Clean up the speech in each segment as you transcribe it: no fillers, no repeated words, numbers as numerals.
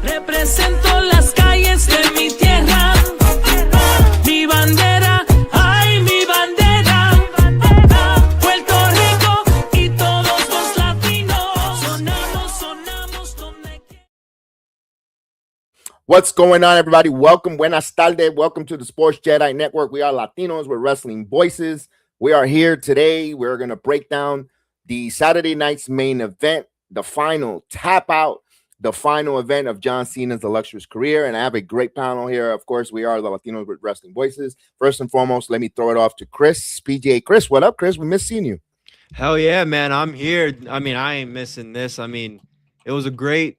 Represento las calles de mi tierra, mi bandera, ay, mi bandera, Puerto Rico y todos los latinos, sonamos donde quiera. What's going on, everybody? Welcome, buenas tardes. Welcome to the Sports Jedi Network. We are Latinos. We're wrestling voices. We are here today. We're going to break down the Saturday night's main event, the final tap out, the final event of John Cena's illustrious career. And I have a great panel here. Of course, we are the Latinos with Wrestling Voices. First and foremost, let me throw it off to Chris, PGA. Chris, what up, Chris? We miss seeing you. Hell yeah, man. I'm here. I mean, I ain't missing this. I mean, it was a great,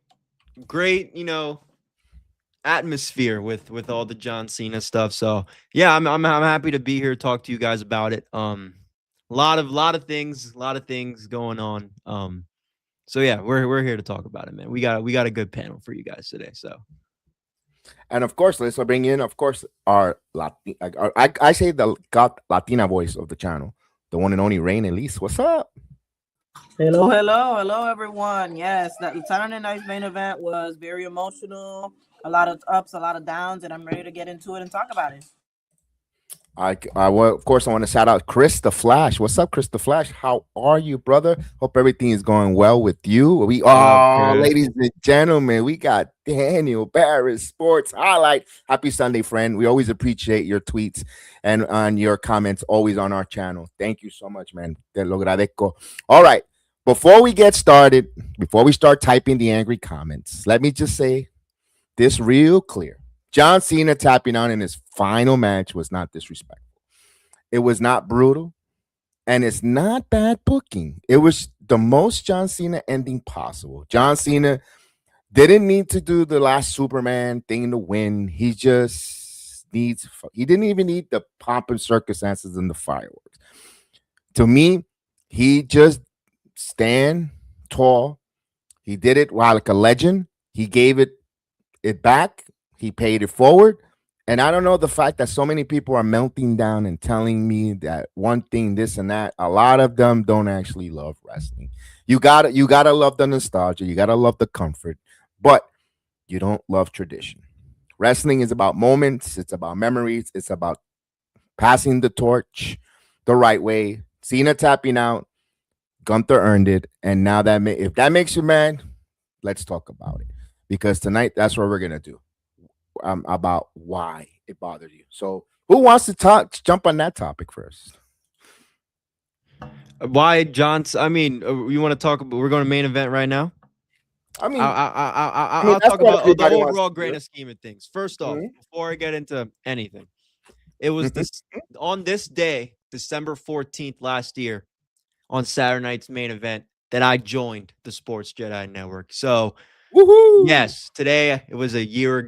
atmosphere with all the John Cena stuff. So yeah, I'm happy to be here, talk to you guys about it. A lot of things going on. So yeah, we're here to talk about it, man. We got a good panel for you guys today. So, and of course, let's bring in, of course, our I say the Latina voice of the channel, the one and only Rain Elise. What's up? Hello, everyone. Yes, that Saturday night's main event was very emotional. A lot of ups, a lot of downs, and I'm ready to get into it and talk about it. Of course, I want to shout out Chris the Flash. What's up, Chris the Flash? How are you, brother? Hope everything is going well with you. Ladies and gentlemen, we got Daniel Barris, Sports Highlight. Happy Sunday, friend. We always appreciate your tweets and on your comments always on our channel. Thank you so much, man. Te lo agradezco. All right. Before we get started, before we start typing the angry comments, let me just say this real clear. John Cena tapping out in his final match was not disrespectful. It was not brutal. And it's not bad booking. It was the most John Cena ending possible. John Cena didn't need to do the last Superman thing to win. He just he didn't even need the pomp and circumstances and the fireworks. To me, he just stand tall. He did it while like a legend. He gave it back. He paid it forward. And I don't know the fact that so many people are melting down and telling me that one thing, this and that. A lot of them don't actually love wrestling. You gotta love the nostalgia. You gotta love the comfort, but you don't love tradition. Wrestling is about moments. It's about memories. It's about passing the torch the right way. Cena tapping out. Gunther earned it. And now if that makes you mad, let's talk about it. Because tonight, that's what we're gonna do. About why it bothered you. So, who wants to jump on that topic first? Why John's? I mean, you want to talk about? We're going to main event right now. I mean, I'll talk about the overall greater scheme of things. First off, before I get into anything, it was this on this day, December 14th last year, on Saturday night's main event, that I joined the Sports Jedi Network. So. Woohoo! Yes, today it was a year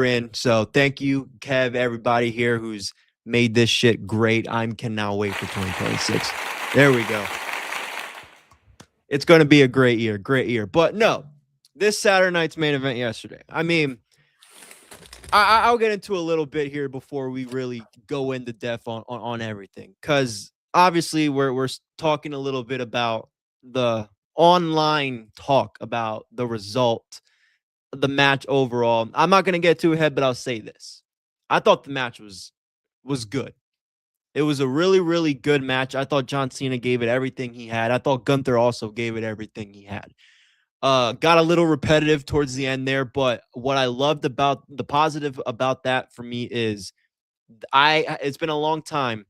in. So thank you, Kev, everybody here who's made this shit great. I cannot wait for 2026. There we go. It's going to be a great year. But no, this Saturday night's main event yesterday. I mean, I'll get into a little bit here before we really go into depth on everything. Because obviously we're talking a little bit about the online talk about the result, the match overall. I'm not going to get too ahead, but I'll say this. I thought the match was good. It was a really, really good match. I thought John Cena gave it everything he had. I thought Gunther also gave it everything he had. Got a little repetitive towards the end there, but what I loved about the positive about that for me is it's been a long time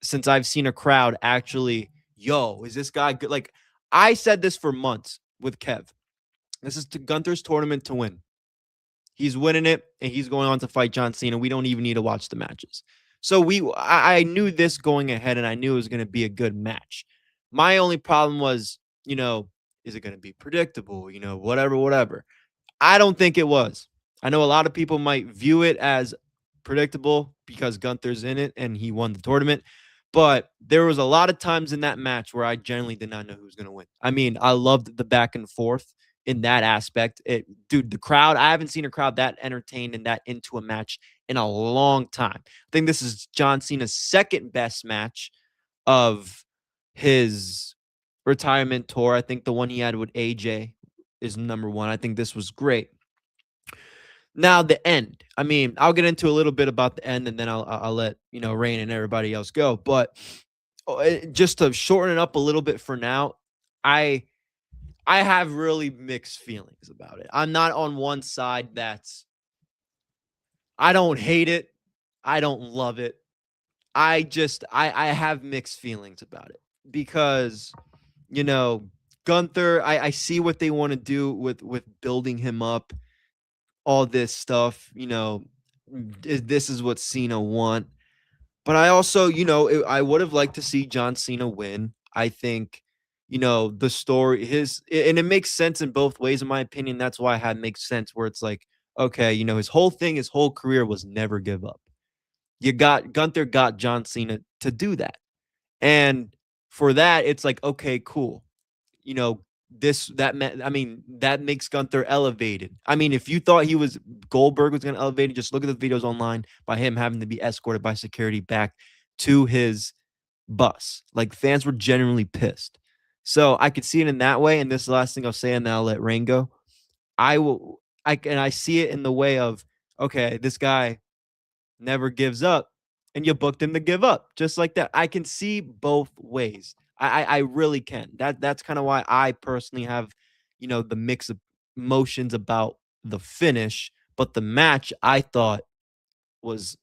since I've seen a crowd actually, is this guy good? Like, I said this for months with Kev. This is Gunther's tournament to win. He's winning it, and he's going on to fight John Cena. We don't even need to watch the matches. So I knew this going ahead, and I knew it was going to be a good match. My only problem was, is it going to be predictable? Whatever. I don't think it was. I know a lot of people might view it as predictable because Gunther's in it, and he won the tournament. But there was a lot of times in that match where I genuinely did not know who was going to win. I mean, I loved the back and forth in that aspect. Dude, the crowd, I haven't seen a crowd that entertained and that into a match in a long time. I think this is John Cena's second best match of his retirement tour. I think the one he had with AJ is number one. I think this was great. Now the end. I mean, I'll get into a little bit about the end, and then I'll let Rain and everybody else go. But just to shorten it up a little bit for now, I have really mixed feelings about it. I'm not on one side that's I don't hate it, I don't love it. I have mixed feelings about it because Gunther, I see what they want to do with building him up, all this stuff, this is what Cena want. But I also, I would have liked to see John Cena win. I think, the story, and it makes sense in both ways, in my opinion. That's why it makes sense where it's like, okay, his whole thing, his whole career was never give up. Gunther got John Cena to do that. And for that, it's like, okay, cool. That makes Gunther elevated. I mean, if you thought Goldberg was going to elevate it, just look at the videos online by him having to be escorted by security back to his bus. Like, fans were genuinely pissed. So I could see it in that way. And this is the last thing I'll say, and then I'll let Rain go. I see it in the way of, okay, this guy never gives up, and you booked him to give up just like that. I can see both ways. I really can. That's kind of why I personally have, the mix of emotions about the finish, but the match I thought was,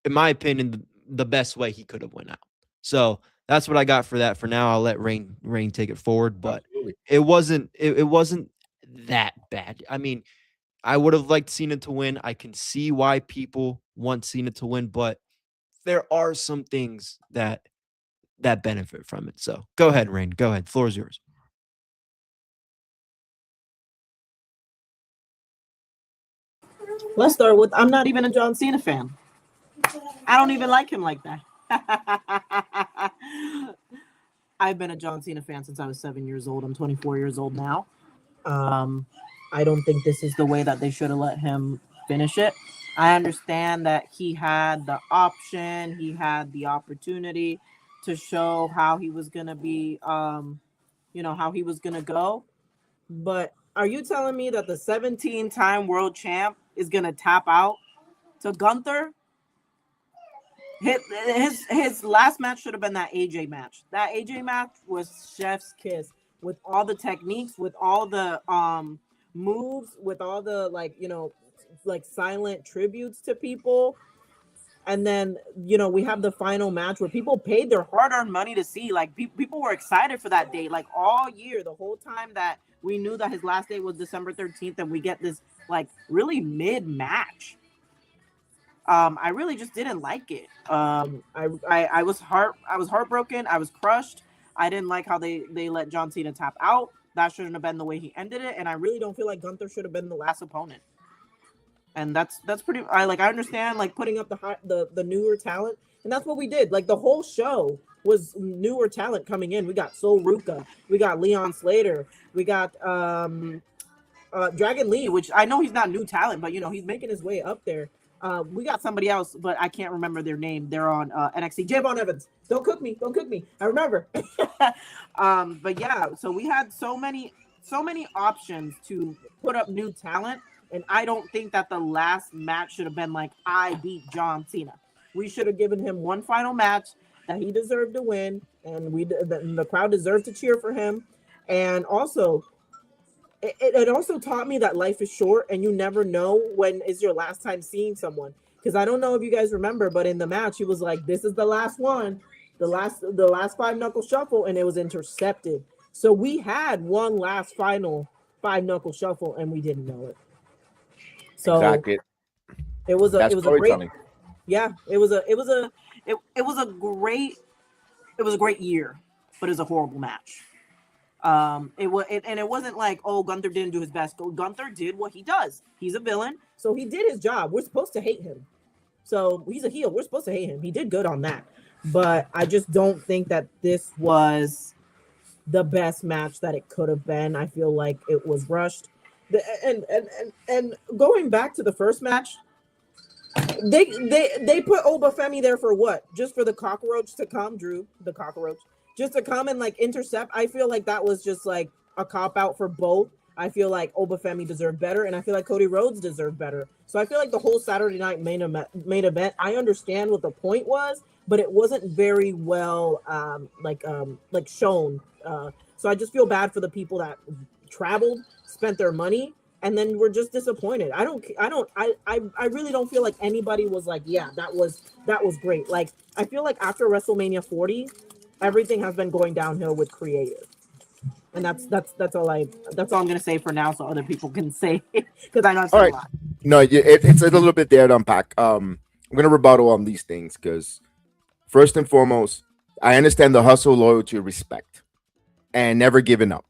in my opinion, the best way he could have went out. So that's what I got for that. For now, I'll let Rain take it forward, but Absolutely. it wasn't that bad. I mean, I would have liked Cena to win. I can see why people want Cena to win, but there are some things that benefit from it. So go ahead, Rain. Go ahead. Floor is yours. Let's start with I'm not even a John Cena fan. I don't even like him like that. I've been a John Cena fan since I was 7 years old. I'm 24 years old now. I don't think this is the way that they should have let him finish it. I understand that he had the option, he had the opportunity to show how he was going to be, how he was going to go. But are you telling me that the 17-time world champ is going to tap out to Gunther? His last match should have been that AJ match. That AJ match was chef's kiss, with all the techniques, with all the moves, with all the like silent tributes to people. And then we have the final match where people paid their hard-earned money to see. Like, people were excited for that day, like all year, the whole time that we knew that his last day was December 13th, and we get this like really mid match. I really just didn't like it. I was heartbroken. I was crushed. I didn't like how they let John Cena tap out. That shouldn't have been the way he ended it. And I really don't feel like Gunther should have been the last opponent. And that's pretty. I understand like putting up the newer talent, and that's what we did. Like, the whole show was newer talent coming in. We got Sol Ruka, we got Leon Slater, we got Dragon Lee, which I know he's not new talent, but he's making his way up there. We got somebody else, but I can't remember their name. They're on NXT. Javon Evans. Don't cook me. I remember. But yeah, so we had so many options to put up new talent, and I don't think that the last match should have been like, I beat John Cena. We should have given him one final match that he deserved to win, and the crowd deserved to cheer for him. And also, it also taught me that life is short, and you never know when is your last time seeing someone. Because I don't know if you guys remember, but in the match, he was like, "This is the last one, the last five knuckle shuffle," and it was intercepted. So we had one last final five knuckle shuffle, and we didn't know it. So exactly. It was a great, yeah. It was a great year, but it was a horrible match. It wasn't like, oh, Gunther didn't do his best. Gunther did what he does. He's a villain, so he did his job. We're supposed to hate him. So he's a heel. We're supposed to hate him. He did good on that. But I just don't think that this was the best match that it could have been. I feel like it was rushed. And going back to the first match, they put Obafemi there for what? Just for the cockroach to come, Drew, the cockroach, just to come and like intercept. I feel like that was just like a cop out for both. I feel like Obafemi deserved better, and I feel like Cody Rhodes deserved better. So I feel like the whole Saturday night main event, I understand what the point was, but it wasn't very well like shown. So I just feel bad for the people that traveled, spent their money, and then we're just disappointed. I really don't feel like anybody was like, yeah, that was great. Like I feel like after WrestleMania 40, everything has been going downhill with creative. And that's all I'm gonna say for now, so other people can say, because I know it's a lot. No, it's a little bit there to unpack. I'm gonna rebuttal on these things because first and foremost, I understand the hustle, loyalty, respect, and never giving up.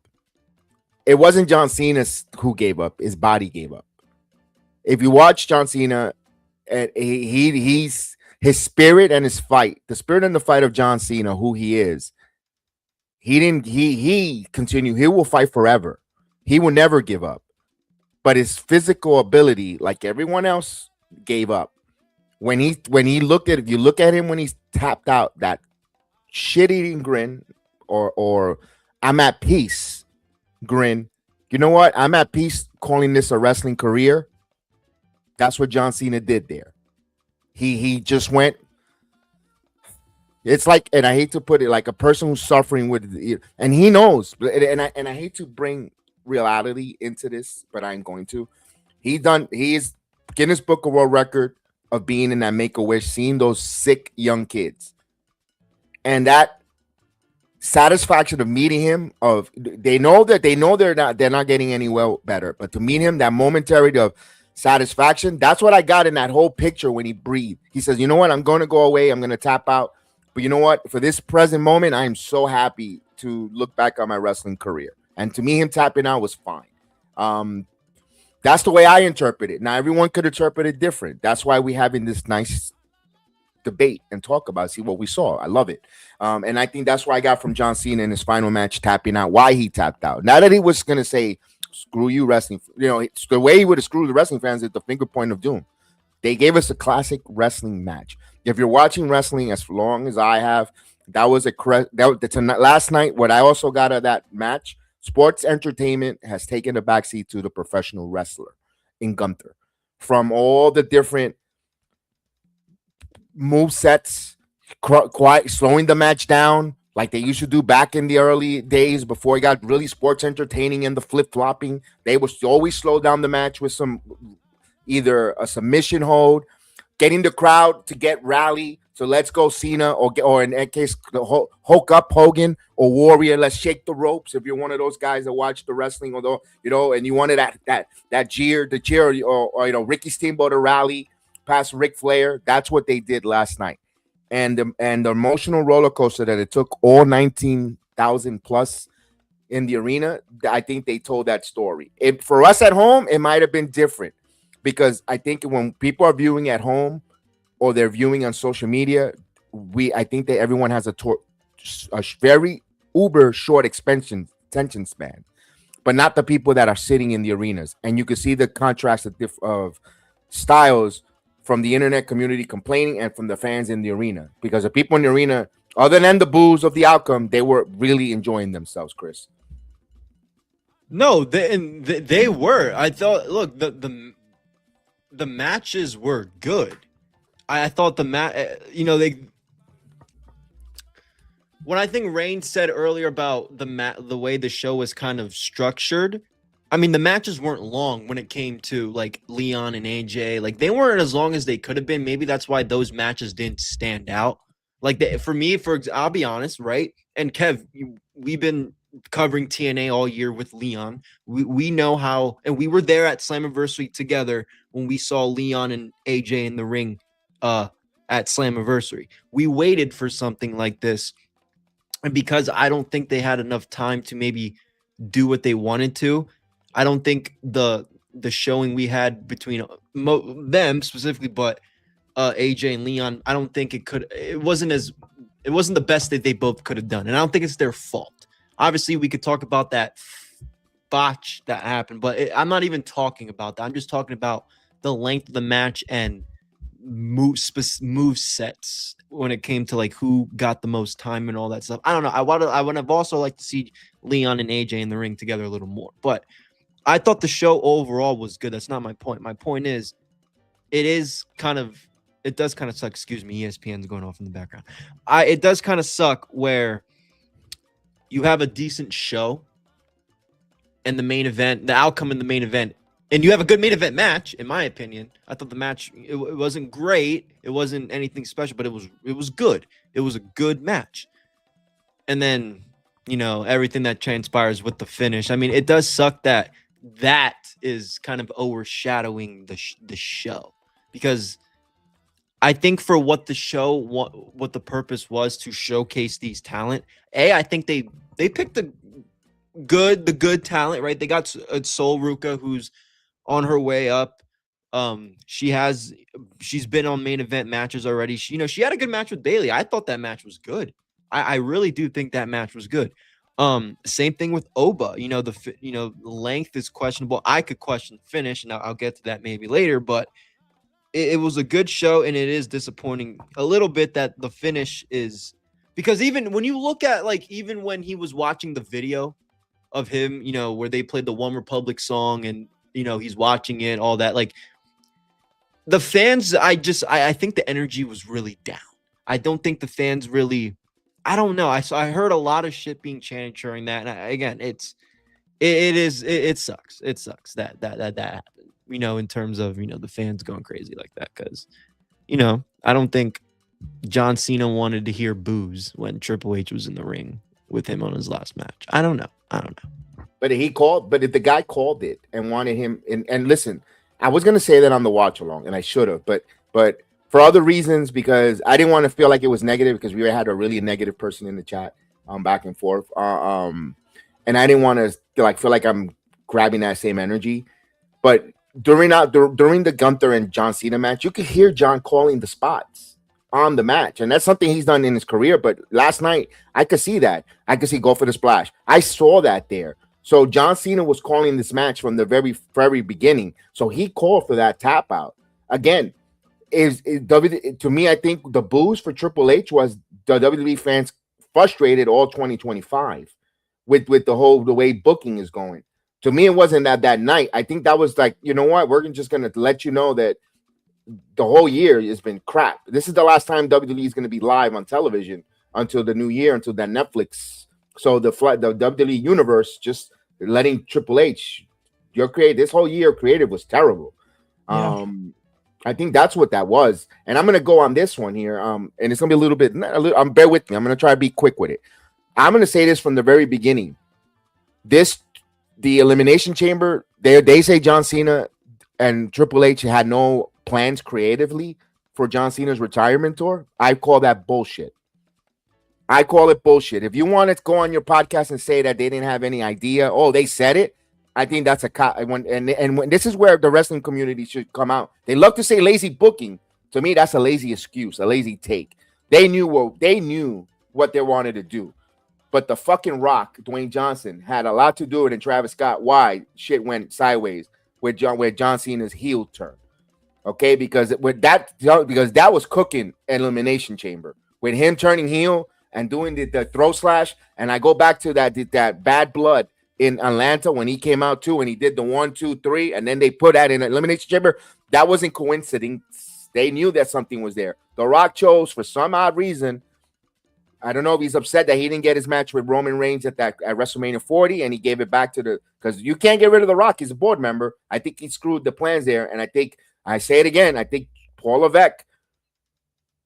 It wasn't John Cena who gave up; his body gave up. If you watch John Cena, and he's his spirit and his fight, the spirit and the fight of John Cena, who he is. He continue. He will fight forever. He will never give up. But his physical ability, like everyone else, gave up. When he looked at, if you look at him when he's tapped out, that shit-eating grin or I'm at peace grin. You know what? I'm at peace calling this a wrestling career. That's what John Cena did there. He just went. It's like, and I hate to put it, like a person who's suffering with, and he knows, and I hate to bring reality into this, but I'm going to. He is Guinness Book of World Record of being in that Make-A-Wish, seeing those sick young kids, and that satisfaction of meeting him. Of they know they're not getting any better, but to meet him, that momentary of satisfaction. That's what I got in that whole picture when he breathed. He says, "You know what? I'm going to go away. I'm going to tap out." But you know what? For this present moment, I am so happy to look back on my wrestling career. And to me, him tapping out was fine. That's the way I interpret it. Now, everyone could interpret it different. That's why we're having this nice debate and talk about, see what we saw. I love it. And I think that's what I got from John Cena in his final match, tapping out, why he tapped out. Not that he was going to say, screw you, wrestling. You know, it's the way he would have screwed the wrestling fans at the finger point of doom. They gave us a classic wrestling match. If you're watching wrestling as long as I have, last night. What I also got out of that match, sports entertainment has taken a backseat to the professional wrestler in Gunther. From all the different move sets, quite slowing the match down like they used to do back in the early days before it got really sports entertaining and the flip-flopping. They would always slow down the match with some either a submission hold, getting the crowd to get rally. So let's go Cena, or in that case, Hulk up Hogan or Warrior. Let's shake the ropes. If you're one of those guys that watch the wrestling, although and you wanted that cheer, or Ricky Steamboat to rally past Ric Flair. That's what they did last night, and the emotional roller coaster that it took all 19,000 plus in the arena. I think they told that story. For us at home, it might have been different. Because I think when people are viewing at home or they're viewing on social media, I think that everyone has a very uber short attention span, but not the people that are sitting in the arenas. And you can see the contrast of styles from the internet community complaining and from the fans in the arena. Because the people in the arena, other than the boos of the outcome, they were really enjoying themselves, Chris. No, they were. I thought, look, the matches were good. I thought the when I think Rain said earlier about the way the show was kind of structured, I mean, the matches weren't long when it came to like Leon and AJ. Like they weren't as long as they could have been. Maybe that's why those matches didn't stand out. Like for me, I'll be honest, right? And Kev, we've been covering TNA all year with Leon. We know how, and we were there at Slammiversary together when we saw Leon and AJ in the ring at Slammiversary. We waited for something like this, and because I don't think they had enough time to maybe do what they wanted to, I don't think the showing we had between them specifically, but AJ and Leon, I don't think it wasn't the best that they both could have done, and I don't think it's their fault. Obviously, we could talk about that botch that happened, but I'm not even talking about that. I'm just talking about the length of the match and move sets when it came to like who got the most time and all that stuff. I don't know. I would have also liked to see Leon and AJ in the ring together a little more. But I thought the show overall was good. That's not my point. My point is, it does kind of suck. Excuse me, ESPN's going off in the background. It does kind of suck where you have a decent show and the outcome in the main event, and you have a good main event match, in my opinion. I thought the match, it wasn't great. It wasn't anything special, but it was good. It was a good match. And then, everything that transpires with the finish. I mean, it does suck that is kind of overshadowing the show, because I think for what the show, what the purpose was to showcase these talent, I think they picked the good talent, right? They got Sol Ruka, who's on her way up. She's been on main event matches already. She had a good match with Bayley. I thought that match was good. I really do think that match was good. Same thing with Oba. The length is questionable. I could question the finish, and I'll get to that maybe later, but it was a good show, and it is disappointing a little bit that the finish is, because even when you look at, even when he was watching the video of him, where they played the One Republic song, and he's watching it, all that, the fans, I think the energy was really down. I don't think the fans really, I don't know. I heard a lot of shit being chanted during that, and it sucks. It sucks that happened. In terms of the fans going crazy like that, because I don't think John Cena wanted to hear boos when Triple H was in the ring with him on his last match. I don't know. But if the guy called it and wanted him, and listen, I was gonna say that on the watch along, and I should have, but for other reasons, because I didn't want to feel like it was negative, because we had a really negative person in the chat, back and forth, and I didn't want to feel like I'm grabbing that same energy. But during the Gunther and John Cena match, you could hear John calling the spots on the match, and that's something he's done in his career. But last night, I could see that. I could see go for the splash. I saw that there. So John Cena was calling this match from the very, very beginning. So he called for that tap out. Again, to me, I think the boos for Triple H was the WWE fans frustrated all 2025 with the way booking is going. To me, it wasn't that night. I think that was what? We're just going to let you know that the whole year has been crap. This is the last time WWE is going to be live on television until the new year, until that Netflix. So the WWE universe just letting Triple H, this whole year creative was terrible. Yeah. I think that's what that was. And I'm going to go on this one here. And it's going to be a little bit, bear with me. I'm going to try to be quick with it. I'm going to say this from the very beginning. The Elimination Chamber, they say John Cena and Triple H had no plans creatively for John Cena's retirement tour. I call that bullshit. I call it bullshit. If you want to go on your podcast and say that they didn't have any idea, they said it, I think that's when this is where the wrestling community should come out. They love to say lazy booking. To me, that's a lazy excuse, a lazy take. They knew what they wanted to do. But the fucking Rock, Dwayne Johnson, had a lot to do with it, and Travis Scott, why shit went sideways with John Cena's heel turn. Okay, because that was cooking an Elimination Chamber with him turning heel and doing the throw slash. And I go back to that Bad Blood in Atlanta when he came out too, and he did the 1, 2, 3, and then they put that in Elimination Chamber. That wasn't coincidence. They knew that something was there. The Rock chose, for some odd reason, I don't know if he's upset that he didn't get his match with Roman Reigns at WrestleMania 40, and he gave it back because you can't get rid of The Rock. He's a board member. I think he screwed the plans there, and I say it again. I think Paul Levesque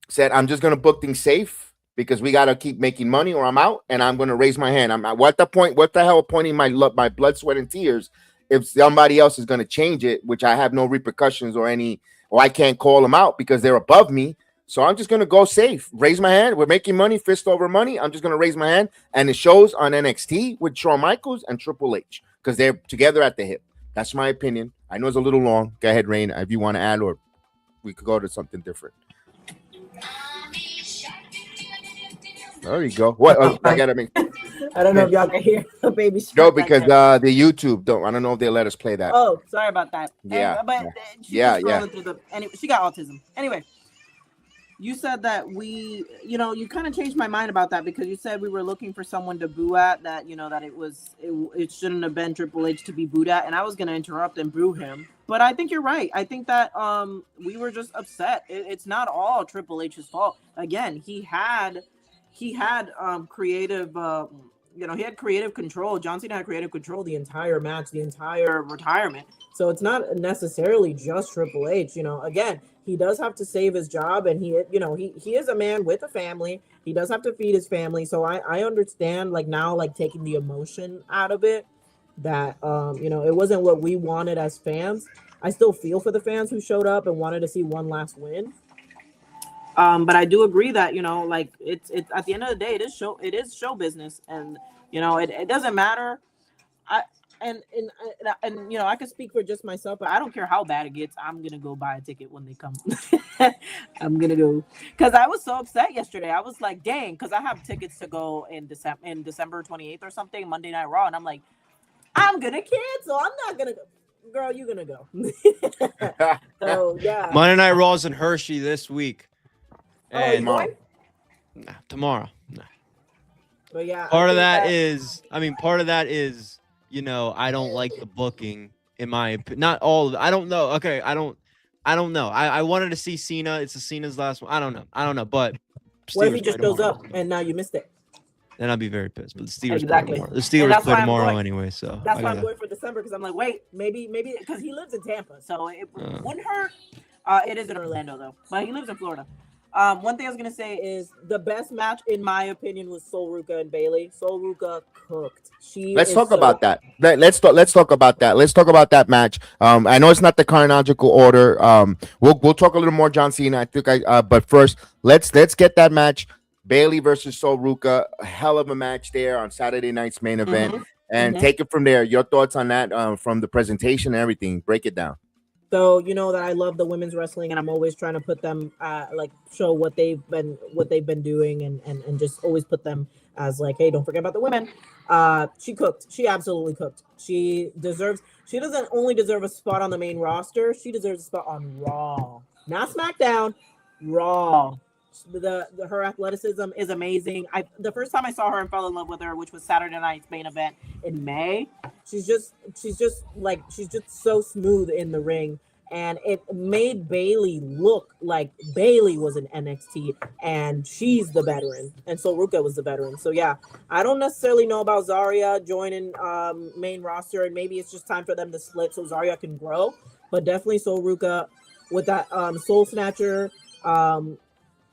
said, "I'm just going to book things safe because we got to keep making money, or I'm out, and I'm going to raise my hand. What the hell pointing my blood, sweat, and tears if somebody else is going to change it, which I have no repercussions or I can't call them out because they're above me." So I'm just going to go safe, raise my hand. We're making money, fist over money. I'm just going to raise my hand. And it shows on NXT with Shawn Michaels and Triple H because they're together at the hip. That's my opinion. I know it's a little long. Go ahead, Rain, if you want to add, or we could go to something different. There you go. What? I got to make. I don't know if y'all can hear the baby. No, because the YouTube don't. I don't know if they let us play that. Oh, sorry about that. Yeah. Anyway, but she got autism. Anyway, you said that you kind of changed my mind about that because you said we were looking for someone to boo at, that that it shouldn't have been Triple H to be booed at, and I was going to interrupt and boo him. But I think you're right. I think that we were just upset. It's not all Triple H's fault. Again, he had creative he had creative control. John Cena had creative control the entire match, the entire retirement. So it's not necessarily just Triple H. Again, he does have to save his job, and he is a man with a family. He does have to feed his family. So I understand now taking the emotion out of it, that it wasn't what we wanted as fans. I still feel for the fans who showed up and wanted to see one last win. But I do agree that it's at the end of the day, it is show business, and it doesn't matter. I can speak for just myself, but I don't care how bad it gets. I'm gonna go buy a ticket when they come. I'm gonna go because I was so upset yesterday. I was like, dang, because I have tickets to go in December 28th or something, Monday Night Raw, and I'm like, I'm gonna cancel. I'm not gonna go. Girl, you're gonna go. So yeah, Monday Night Raw's in Hershey this week. And tomorrow. Nah. But yeah, part of that is I don't like the booking, in my opinion. Not all of it. I don't know. Okay, I don't know. I wanted to see Cena. It's Cena's last one. I don't know. But what if he just goes up and now you missed it? Then I'd be very pissed. But the Steelers exactly. play tomorrow. The Steelers play tomorrow anyway. So that's why I'm going for December, because I'm like, wait, maybe because he lives in Tampa, so it wouldn't hurt. It is in Orlando though, but he lives in Florida. One thing I was gonna say is the best match, in my opinion, was ∞ and Bayley. ∞ cooked. Let's talk about that. Let's talk about that. Let's talk about that match. I know it's not the chronological order. We'll talk a little more John Cena. I think but first, let's get that match. Bayley versus ∞, a hell of a match there on Saturday night's main event, and take it from there. Your thoughts on that, from the presentation and everything. Break it down. So that I love the women's wrestling, and I'm always trying to put them show what they've been doing, and just always put them as hey, don't forget about the women. She cooked. She absolutely cooked. She doesn't only deserve a spot on the main roster, she deserves a spot on Raw, not SmackDown. Raw. Her athleticism is amazing. The first time I saw her and fell in love with her, which was Saturday night's main event in May, she's just so smooth in the ring, and it made Bayley look like Bayley was an NXT, and she's the veteran, and ∞ was the veteran. So yeah, I don't necessarily know about Zarya joining main roster, and maybe it's just time for them to split so Zarya can grow, but definitely ∞ with that soul snatcher.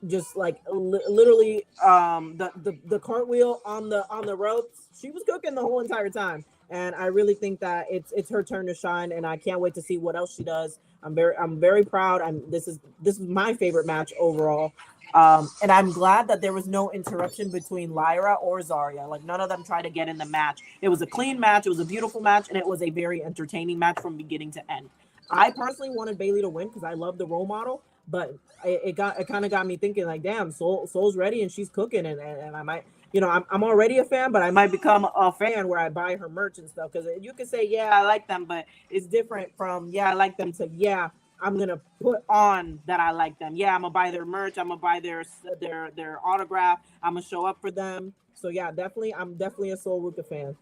Just literally the cartwheel on the ropes, she was cooking the whole entire time, and I really think that it's her turn to shine, and I can't wait to see what else she does. I'm very proud. This is my favorite match overall, and I'm glad that there was no interruption between Lyra or Zarya. None of them tried to get in the match. It was a clean match, it was a beautiful match, and it was a very entertaining match from beginning to end. I personally wanted Bayley to win because I love the role model, but it kind of got me thinking damn, Soul's ready and she's cooking, and I might, I'm already a fan, but I might become a fan where I buy her merch and stuff, because you can say, yeah, I like them, but it's different from, yeah, I like them, to, yeah, I'm gonna put on that I like them. Yeah, I'm gonna buy their merch, I'm gonna buy their autograph, I'm gonna show up for them. So yeah, I'm definitely a ∞ fan.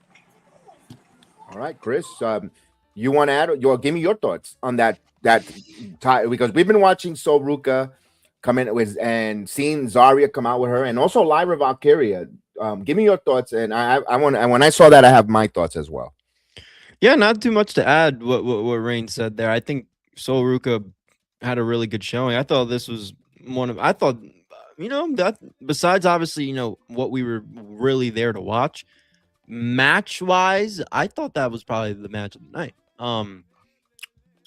All right, Chris, you want to add? Give me your thoughts on that tie, because we've been watching ∞ come in with and seeing Zarya come out with her, and also Lyra Valkyria. Give me your thoughts, and I want. And when I saw that, I have my thoughts as well. Yeah, not too much to add. What Rain said there. I think ∞ had a really good showing. I thought this was I thought that besides obviously what we were really there to watch, match wise, I thought that was probably the match of the night.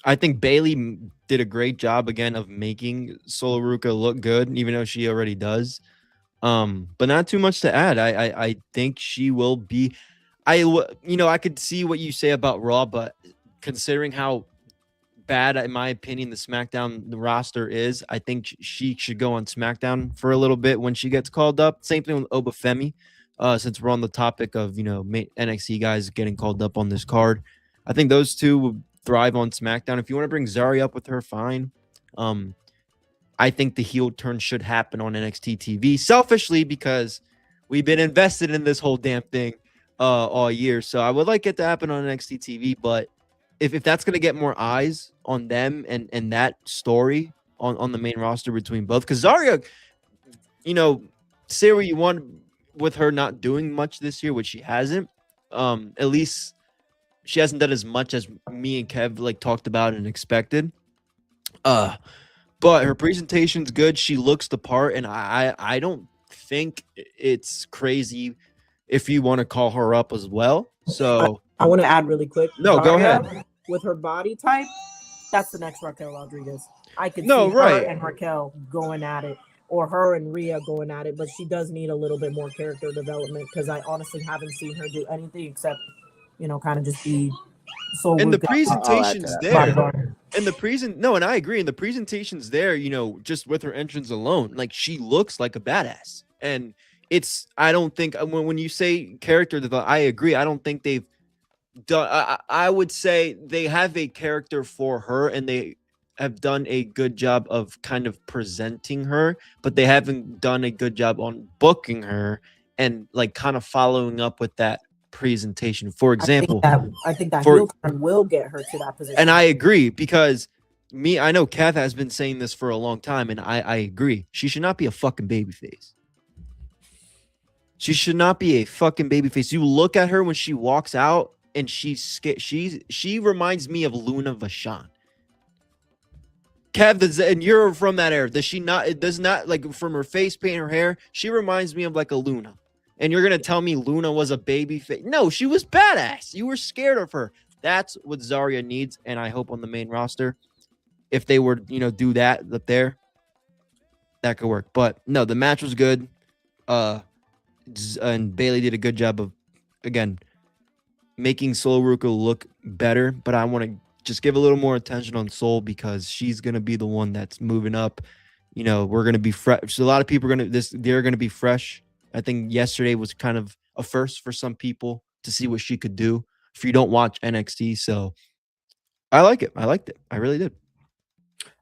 I think Bayley did a great job again of making ∞ look good, even though she already does. But not too much to add. I think she will be. I could see what you say about Raw, but considering how bad, in my opinion, the SmackDown roster is, I think she should go on SmackDown for a little bit when she gets called up. Same thing with Obafemi. Since we're on the topic of NXT guys getting called up on this card, I think those two would thrive on SmackDown. If you want to bring Zarya up with her, fine. I think the heel turn should happen on NXT TV, selfishly, because we've been invested in this whole damn thing all year. So I would like it to happen on NXT TV, but if that's going to get more eyes on them and that story on the main roster between both, because Zarya, say what you want with her not doing much this year, which she hasn't. At least she hasn't done as much as me and Kev like talked about and expected. But her presentation's good. She looks the part, and I don't think it's crazy if you want to call her up as well. So I want to add really quick. No, go ahead. With her body type, that's the next Raquel Rodriguez. I could see right. her and Raquel going at it, or her and Rhea going at it, but she does need a little bit more character development, because I honestly haven't seen her do anything except, kind of just be so. And the presentation's there. And and I agree. And the presentation's there, just with her entrance alone. Like, she looks like a badass. And I don't think, when you say character development, I agree. I don't think they've done, I would say they have a character for her, and they have done a good job of kind of presenting her, but they haven't done a good job on booking her and like kind of following up with that presentation. For example, I think that heel turn will get her to that position. And I agree, because I know Kev has been saying this for a long time, and I agree. She should not be a fucking babyface. She should not be a fucking babyface. You look at her when she walks out, and she reminds me of Luna Vachon. Kev, and you're from that era. Does she not? It does not, like, from her face paint, her hair. She reminds me of like a Luna. And you're gonna tell me Luna was a baby face? No, she was badass. You were scared of her. That's what Zarya needs, and I hope on the main roster, if they were, do that up there, that could work. But no, the match was good. And Bayley did a good job of, again, making Sol Ruca look better. But I want to just give a little more attention on Sol, because she's gonna be the one that's moving up. We're gonna be fresh. So a lot of people they're gonna be fresh. I think yesterday was kind of a first for some people to see what she could do if you don't watch NXT. So I like it. I liked it. I really did.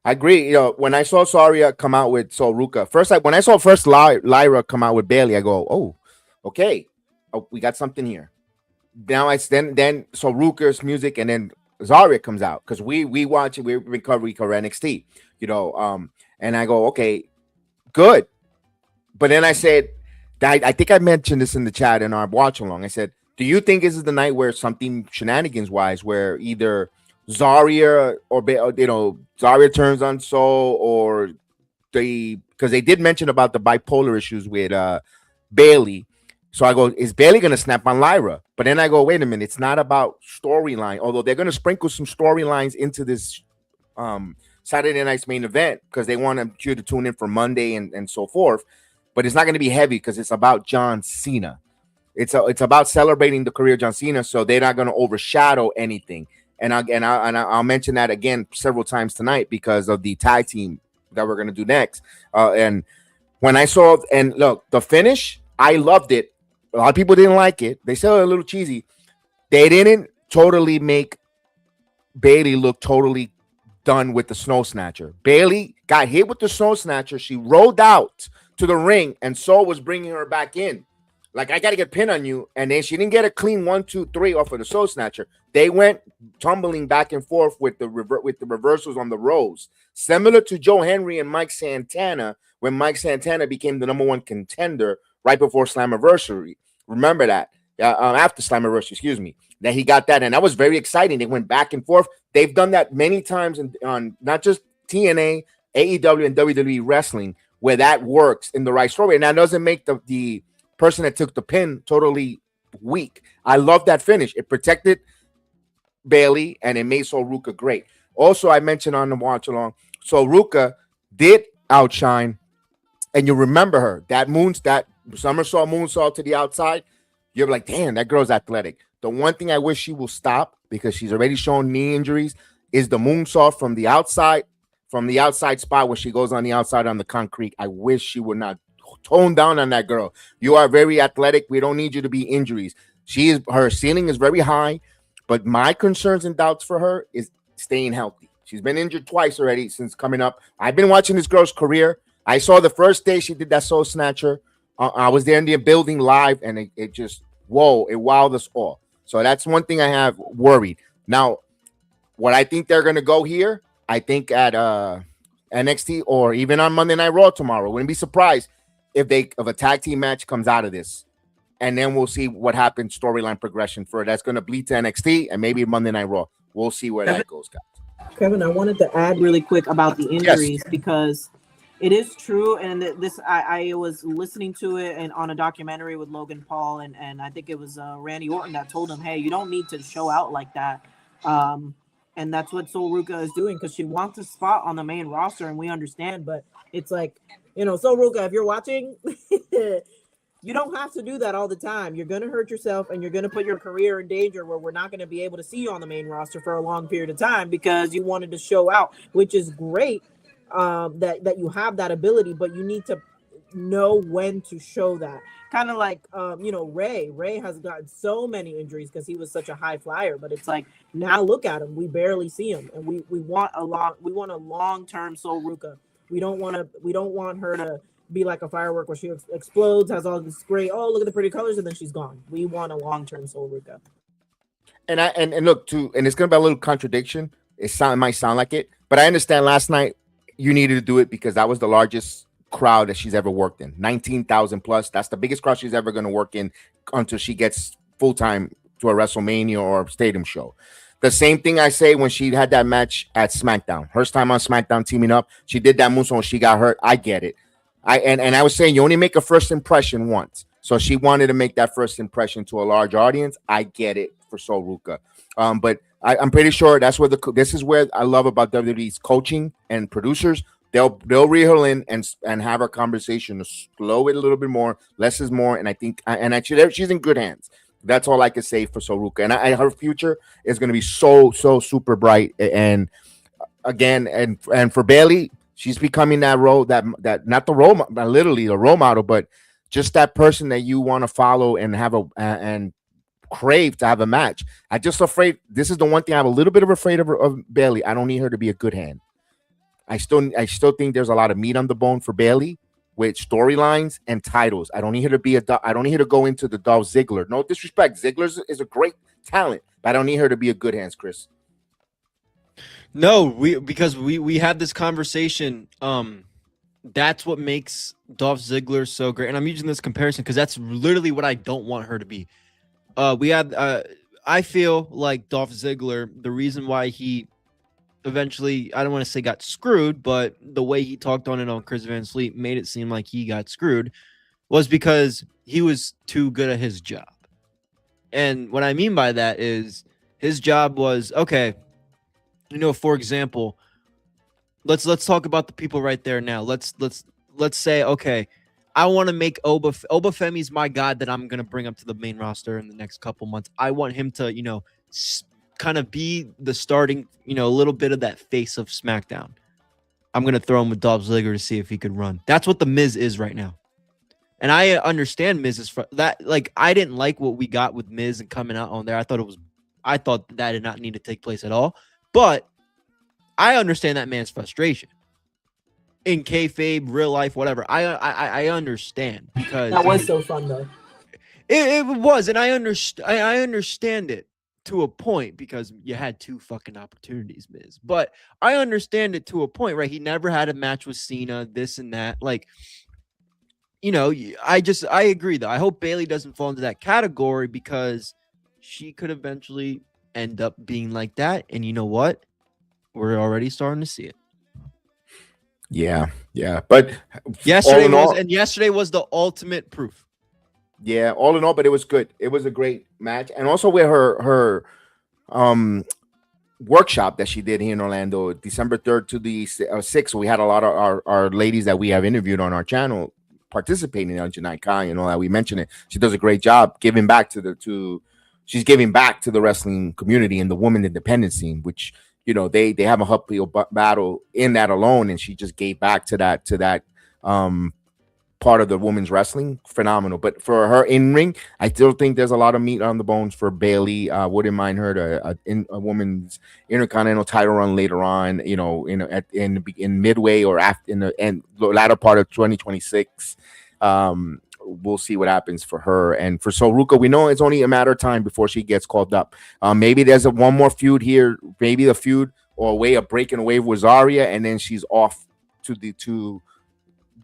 I agree. When I saw Zarya come out with Sol Ruca, when I saw Lyra come out with Bayley, I go, oh, okay. Oh, we got something here. Now then Sol Ruca's music, and then Zarya comes out, because we watch it. We cover NXT, and I go, okay, good. But then I said, I think I mentioned this in the chat in our watch along. I said, do you think this is the night where something shenanigans wise, where either Zarya or Zarya turns on Sol, or because they did mention about the bipolar issues with Bayley. So I go, is Bayley going to snap on Lyra? But then I go, wait a minute, it's not about storyline, although they're going to sprinkle some storylines into this Saturday night's main event, because they want you to tune in for Monday and so forth. But it's not going to be heavy, because it's about John Cena. It's about celebrating the career of John Cena, so they're not going to overshadow anything. And I'll mention that again several times tonight, because of the tag team that we're going to do next. And when I saw, and look, the finish, I loved it. A lot of people didn't like it. They said it was a little cheesy. They didn't totally make Bayley look totally done with the Snow Snatcher. Bayley got hit with the Snow Snatcher. She rolled out to the ring, and Sol was bringing her back in. Like, I got to get pinned on you. And then she didn't get a clean 1, 2, 3 off of the Soul Snatcher. They went tumbling back and forth with the reversals on the rows, similar to Joe Henry and Mike Santana, when Mike Santana became the #1 contender right before Slammiversary. Remember that? After Slammiversary, excuse me, that he got that, and that was very exciting. They went back and forth. They've done that many times on not just TNA, AEW, and WWE wrestling, where that works in the right story, and that doesn't make the person that took the pin totally weak. I love that finish. It protected Bayley, and it made Sol Ruca great. Also, I mentioned on the watch along, Sol Ruca did outshine, and you remember her, that somersault moonsault to the outside. You're like, damn, that girl's athletic. The one thing I wish she will stop, because she's already shown knee injuries, is the moonsault from the outside spot when she goes on the outside on the concrete. I wish she would not tone down on that girl. You are very athletic. We don't need you to be injuries. Her ceiling is very high, but my concerns and doubts for her is staying healthy. She's been injured twice already since coming up. I've been watching this girl's career. I saw the first day she did that Soul Snatcher. I was there in the building live, and it just, whoa, it wowed us all. So that's one thing I have worried. Now, what I think they're going to go here, I think at NXT or even on Monday Night Raw tomorrow. Wouldn't be surprised if a tag team match comes out of this. And then we'll see what happens, storyline progression for it. That's going to bleed to NXT and maybe Monday Night Raw. We'll see where that goes, guys. Kevin, I wanted to add really quick about the injuries because it is true. And this, I was listening to it and on a documentary with Logan Paul, and I think it was Randy Orton that told him, hey, you don't need to show out like that. And that's what ☠Ruka is doing because she wants a spot on the main roster, and we understand. But it's like, ☠Ruka, if you're watching, you don't have to do that all the time. You're going to hurt yourself, and you're going to put your career in danger where we're not going to be able to see you on the main roster for a long period of time because you wanted to show out, which is great that you have that ability, but you need to know when to show that. Kind of like, Ray has gotten so many injuries because he was such a high flyer, but it's like, now look at him. We barely see him, and we want a long-term ☠Ruka. We don't want her to be like a firework where she explodes, has all this great, oh, look at the pretty colors, and then she's gone. We want a long-term ☠Ruka. And look too, and it's gonna be a little contradiction. It might sound like it, but I understand last night you needed to do it because that was the largest crowd that she's ever worked in, 19,000 plus. That's the biggest crowd she's ever going to work in until she gets full-time to a WrestleMania or stadium show. The same thing I say when she had that match at SmackDown. First time on SmackDown teaming up, she did that moonsault when she got hurt. I get it. And I was saying you only make a first impression once. So she wanted to make that first impression to a large audience. I get it for ☠Ruka. But I'm pretty sure that's where this is where I love about WWE's coaching and producers. They'll reel her in and have a conversation to slow it a little bit more. Less is more, and I think actually she's in good hands. That's all I can say for ☠Ruka, and her future is going to be so super bright. And again, and for Bayley, she's becoming that role that not the role, literally the role model, but just that person that you want to follow and have and crave to have a match. I just afraid this is the one thing I'm a little bit afraid of Bayley. I don't need her to be a good hand. I still think there's a lot of meat on the bone for Bayley with storylines and titles. I don't need her to I don't need her to go into the Dolph Ziggler. No disrespect, Ziggler is a great talent, but I don't need her to be a good hands, Chris. No, because we had this conversation. That's what makes Dolph Ziggler so great, and I'm using this comparison because that's literally what I don't want her to be. I feel like Dolph Ziggler, the reason why he eventually, I don't want to say got screwed, but the way he talked on it on Chris Van Vliet made it seem like he got screwed, was because he was too good at his job. And what I mean by that is his job was, okay, for example, let's talk about the people right there now. Let's say, okay, I want to make Oba Femi's my god that I'm going to bring up to the main roster in the next couple months. I want him to, kind of be the starting, a little bit of that face of SmackDown. I'm going to throw him with Dolph Ziggler to see if he could run. That's what the Miz is right now. And I understand Miz is that. Like, I didn't like what we got with Miz and coming out on there. I thought that did not need to take place at all. But I understand that man's frustration. In kayfabe, real life, whatever. I understand because that was so fun though. It was, and I understand it to a point because you had two fucking opportunities, Miz. But I understand it to a point, right? He never had a match with Cena, this and that. Like, I agree though. I hope Bayley doesn't fall into that category because she could eventually end up being like that. And you know what? We're already starting to see it. Yeah. But yesterday was the ultimate proof. Yeah, all in all, but it was good. It was a great match, and also with her workshop that she did here in Orlando, December 3rd to the 6th. We had a lot of our ladies that we have interviewed on our channel participating in Janai Kai and all that. We mentioned it. She does a great job giving back she's giving back to the wrestling community and the woman independent scene, which they have a uphill battle in that alone, and she just gave back to that part of the women's wrestling, phenomenal. But for her in ring, I still think there's a lot of meat on the bones for Bailey. Wouldn't mind her to a women's intercontinental title run later on. You know, in midway or after in the latter part of 2026. We'll see what happens for her. And for Soruka, we know it's only a matter of time before she gets called up. Maybe there's one more feud here. Maybe the feud or a way of breaking away with Zarya, and then she's off to the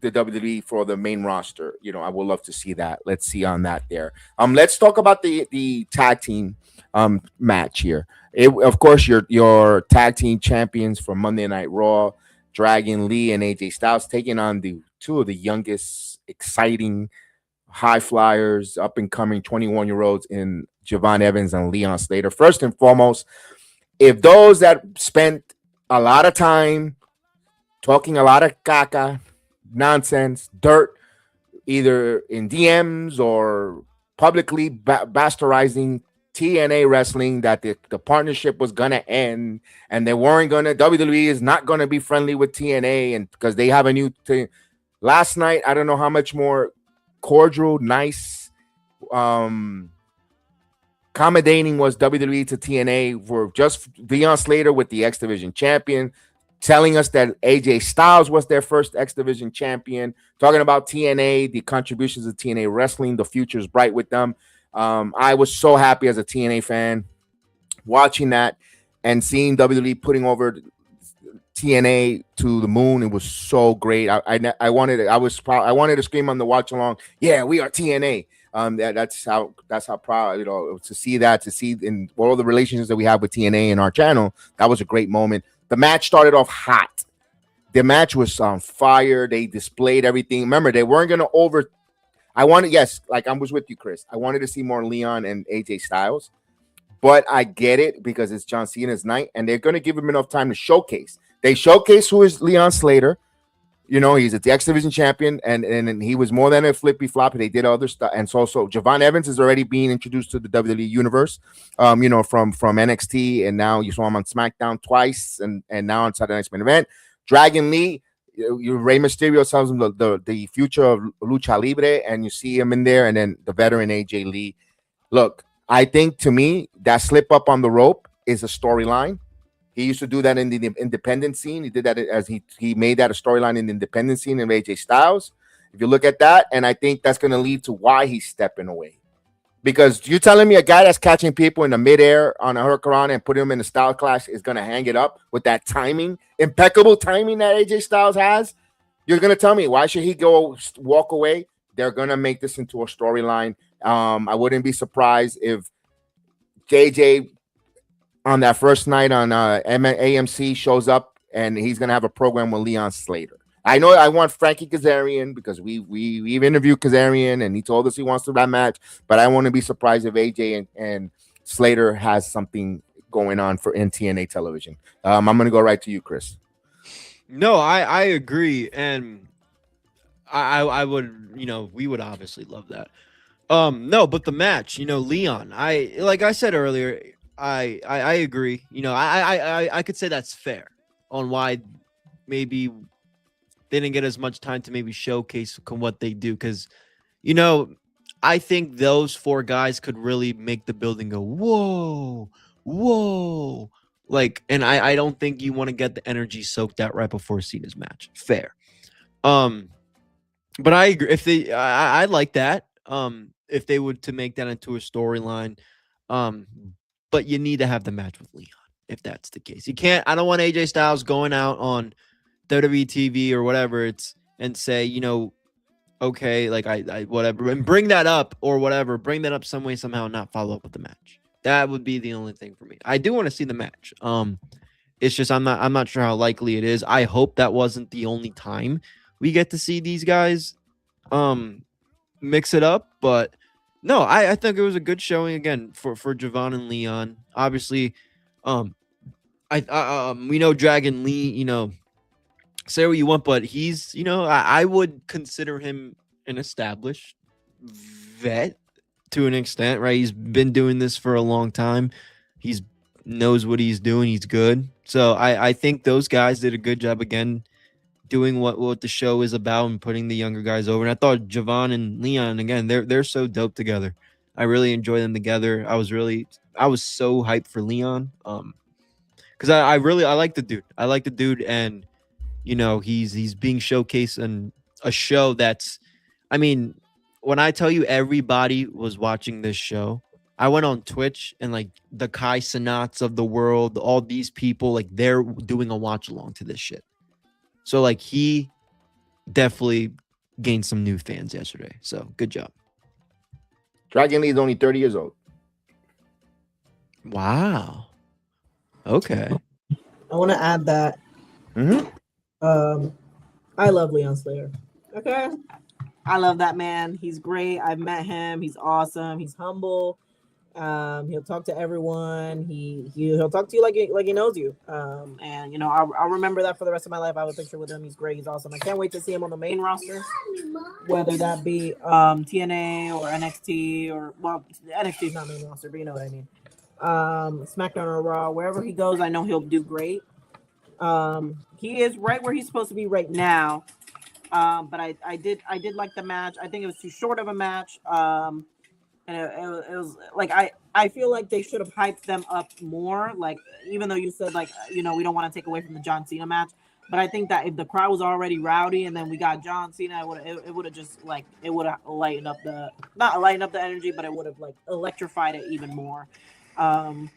WWE for the main roster. You know, I would love to see that. Let's see on that there. Let's talk about the tag team match here. Of course, your tag team champions from Monday Night Raw, Dragon Lee and AJ Styles, taking on the two of the youngest, exciting high flyers, up and coming 21-year-olds in Javon Evans and Leon Slater. First and foremost, if those that spent a lot of time talking a lot of caca, nonsense, dirt, either in DMs or publicly bastardizing TNA wrestling, that the partnership was gonna end and they weren't gonna, WWE is not gonna be friendly with TNA, and because they have a new thing. Last night, I don't know how much more cordial, nice, accommodating was WWE to TNA for just Leon Slater with the X Division champion, telling us that AJ Styles was their first X Division champion, talking about TNA, the contributions of TNA wrestling, the future is bright with them. I was so happy as a TNA fan watching that and seeing WWE putting over TNA to the moon. It was so great. I wanted to scream on the watch along. Yeah, we are TNA. That's how proud, you know, to see in all the relationships that we have with TNA in our channel. That was a great moment. The match started off hot. The match was on fire. They displayed everything. Remember, they weren't going to I was with you, Chris. I wanted to see more Leon and AJ Styles, but I get it because it's John Cena's night, and they're going to give him enough time to showcase. They showcase who is Leon Slater. You know, he's the X Division champion, and he was more than a flippy flop. They did other stuff, and so Javon Evans is already being introduced to the WWE universe. You know, from NXT, and now you saw him on SmackDown twice, and now on Saturday Night's Main Event. Dragon Lee, Rey Mysterio tells him the future of Lucha Libre, and you see him in there, and then the veteran AJ Lee. Look, I think to me that slip up on the rope is a storyline. He used to do that in the independent scene. He did that as he made that a storyline in the independent scene in AJ Styles. If you look at that, and I think that's going to lead to why he's stepping away. Because you're telling me a guy that's catching people in the midair on a hurricane and putting them in the style clash is going to hang it up with that timing, impeccable timing that AJ Styles has? You're going to tell me, why should he walk away? They're going to make this into a storyline. I wouldn't be surprised if JJ on that first night on AMC shows up and he's going to have a program with Leon Slater. I know I want Frankie Kazarian because we've interviewed Kazarian and he told us he wants to that match, but I wouldn't be surprised if AJ and Slater has something going on for TNA television. I'm going to go right to you, Chris. No, I agree. And I would, you know, we would obviously love that. No, but the match, you know, Leon, like I said earlier, I agree. You know, I could say that's fair on why maybe they didn't get as much time to maybe showcase what they do. Because, you know, I think those four guys could really make the building go, whoa, whoa. Like, and I don't think you want to get the energy soaked out right before Cena's match. Fair. But I agree. If they, I like that. If they would to make that into a storyline. But you need to have the match with Leon if that's the case. You can't. I don't want AJ Styles going out on WWE TV or whatever it's and say, you know, okay, like I whatever, and bring that up or whatever, bring that up some way somehow, and not follow up with the match. That would be the only thing for me. I do want to see the match. It's just I'm not sure how likely it is. I hope that wasn't the only time we get to see these guys mix it up, but no, I think it was a good showing again for Javon and Leon. Obviously, we know Dragon Lee, you know, say what you want, but he's, you know, I would consider him an established vet to an extent, right? He's been doing this for a long time. He's knows what he's doing. He's good. So I think those guys did a good job again doing what the show is about and putting the younger guys over. And I thought Javon and Leon, again, they're so dope together. I really enjoy them together. I was so hyped for Leon. Because I like the dude. I like the dude, and you know, he's being showcased in a show that's, I mean, when I tell you everybody was watching this show, I went on Twitch and like the ℜ𝔞𝔦𝔫s of the world, all these people, like they're doing a watch along to this shit. So like he definitely gained some new fans yesterday. So good job. Dragon Lee is only 30 years old. Wow. Okay. I want to add that. I love Leon Slayer. Okay. I love that man. He's great. I've met him. He's awesome. He's humble. He'll talk to everyone. He'll talk to you like he knows you. And you know, I'll remember that for the rest of my life. I have a picture with him. He's great. He's awesome. I can't wait to see him on the main roster, whether that be TNA or NXT or, well, NXT is not main roster, but you know what I mean. SmackDown or Raw, wherever he goes, I know he'll do great. He is right where he's supposed to be right now. But I did like the match. I think it was too short of a match. And it was like, I feel like they should have hyped them up more. Like, even though you said, like, you know, we don't want to take away from the John Cena match, but I think that if the crowd was already rowdy and then we got John Cena, it would have just like, it would have lightened up not lighten up the energy, but it would have like electrified it even more. And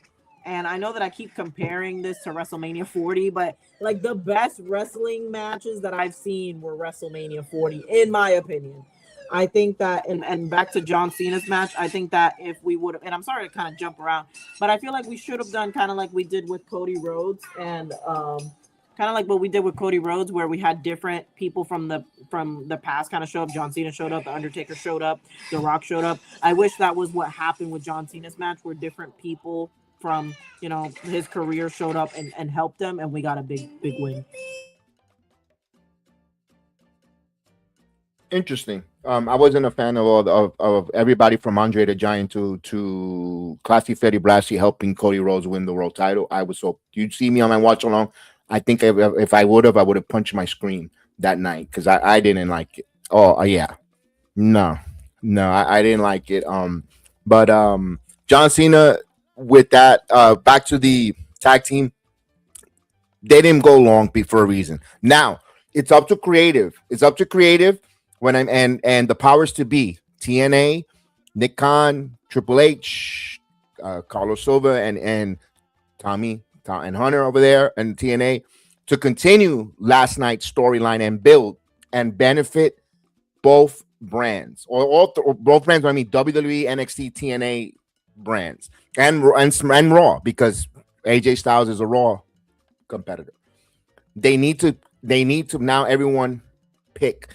I know that I keep comparing this to WrestleMania 40, but like the best wrestling matches that I've seen were WrestleMania 40, in my opinion. I think that, and back to John Cena's match, I think that if we would have, and I'm sorry to kind of jump around, but I feel like we should have done kind of like we did with Cody Rhodes, and kind of like what we did with Cody Rhodes, where we had different people from the past kind of show up. John Cena showed up, The Undertaker showed up, The Rock showed up. I wish that was what happened with John Cena's match, where different people from, you know, his career showed up and helped him, and we got a big win. Interesting. I wasn't a fan of everybody from Andre the Giant to Classy Freddy Blassie helping Cody Rhodes win the world title. I was so, you'd see me on my watch along. I think if I would have punched my screen that night because I didn't like it. Oh yeah, no, I didn't like it. But John Cena with that. Back to the tag team. They didn't go long for a reason. Now it's up to creative. When I'm and the powers to be, TNA, Nick Khan, Triple H, Carlos Silva, and Tommy and Hunter over there, and TNA to continue last night's storyline and build and benefit both brands or both brands. I mean WWE, NXT, TNA brands and Raw, because AJ Styles is a Raw competitor. They need to now everyone pick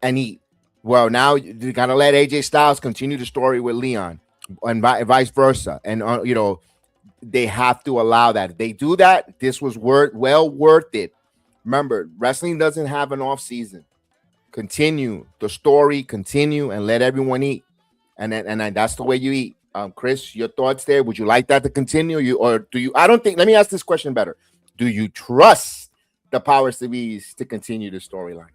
and eat. Well, now you gotta let AJ Styles continue the story with Leon, and vice versa. And you know, they have to allow that. If they do that, this was well worth it. Remember, wrestling doesn't have an off season. Continue the story, and let everyone eat. And that's the way you eat. Chris, your thoughts there? Would you like that to continue? Or do you? I don't think. Let me ask this question better. Do you trust the powers to be to continue the storyline?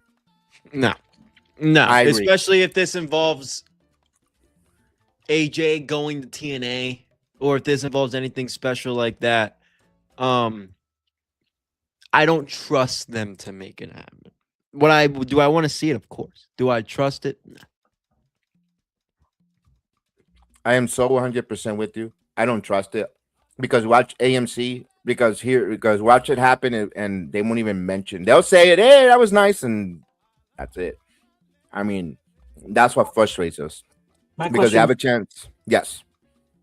No, especially if this involves AJ going to TNA, or if this involves anything special like that. I don't trust them to make it happen. Do I want to see it? Of course. Do I trust it? No. I am so 100% with you. I don't trust it because watch AMC. Because watch it happen and they won't even mention. They'll say it. Hey, that was nice, and that's it. I mean, that's what frustrates us because they have a chance. Yes.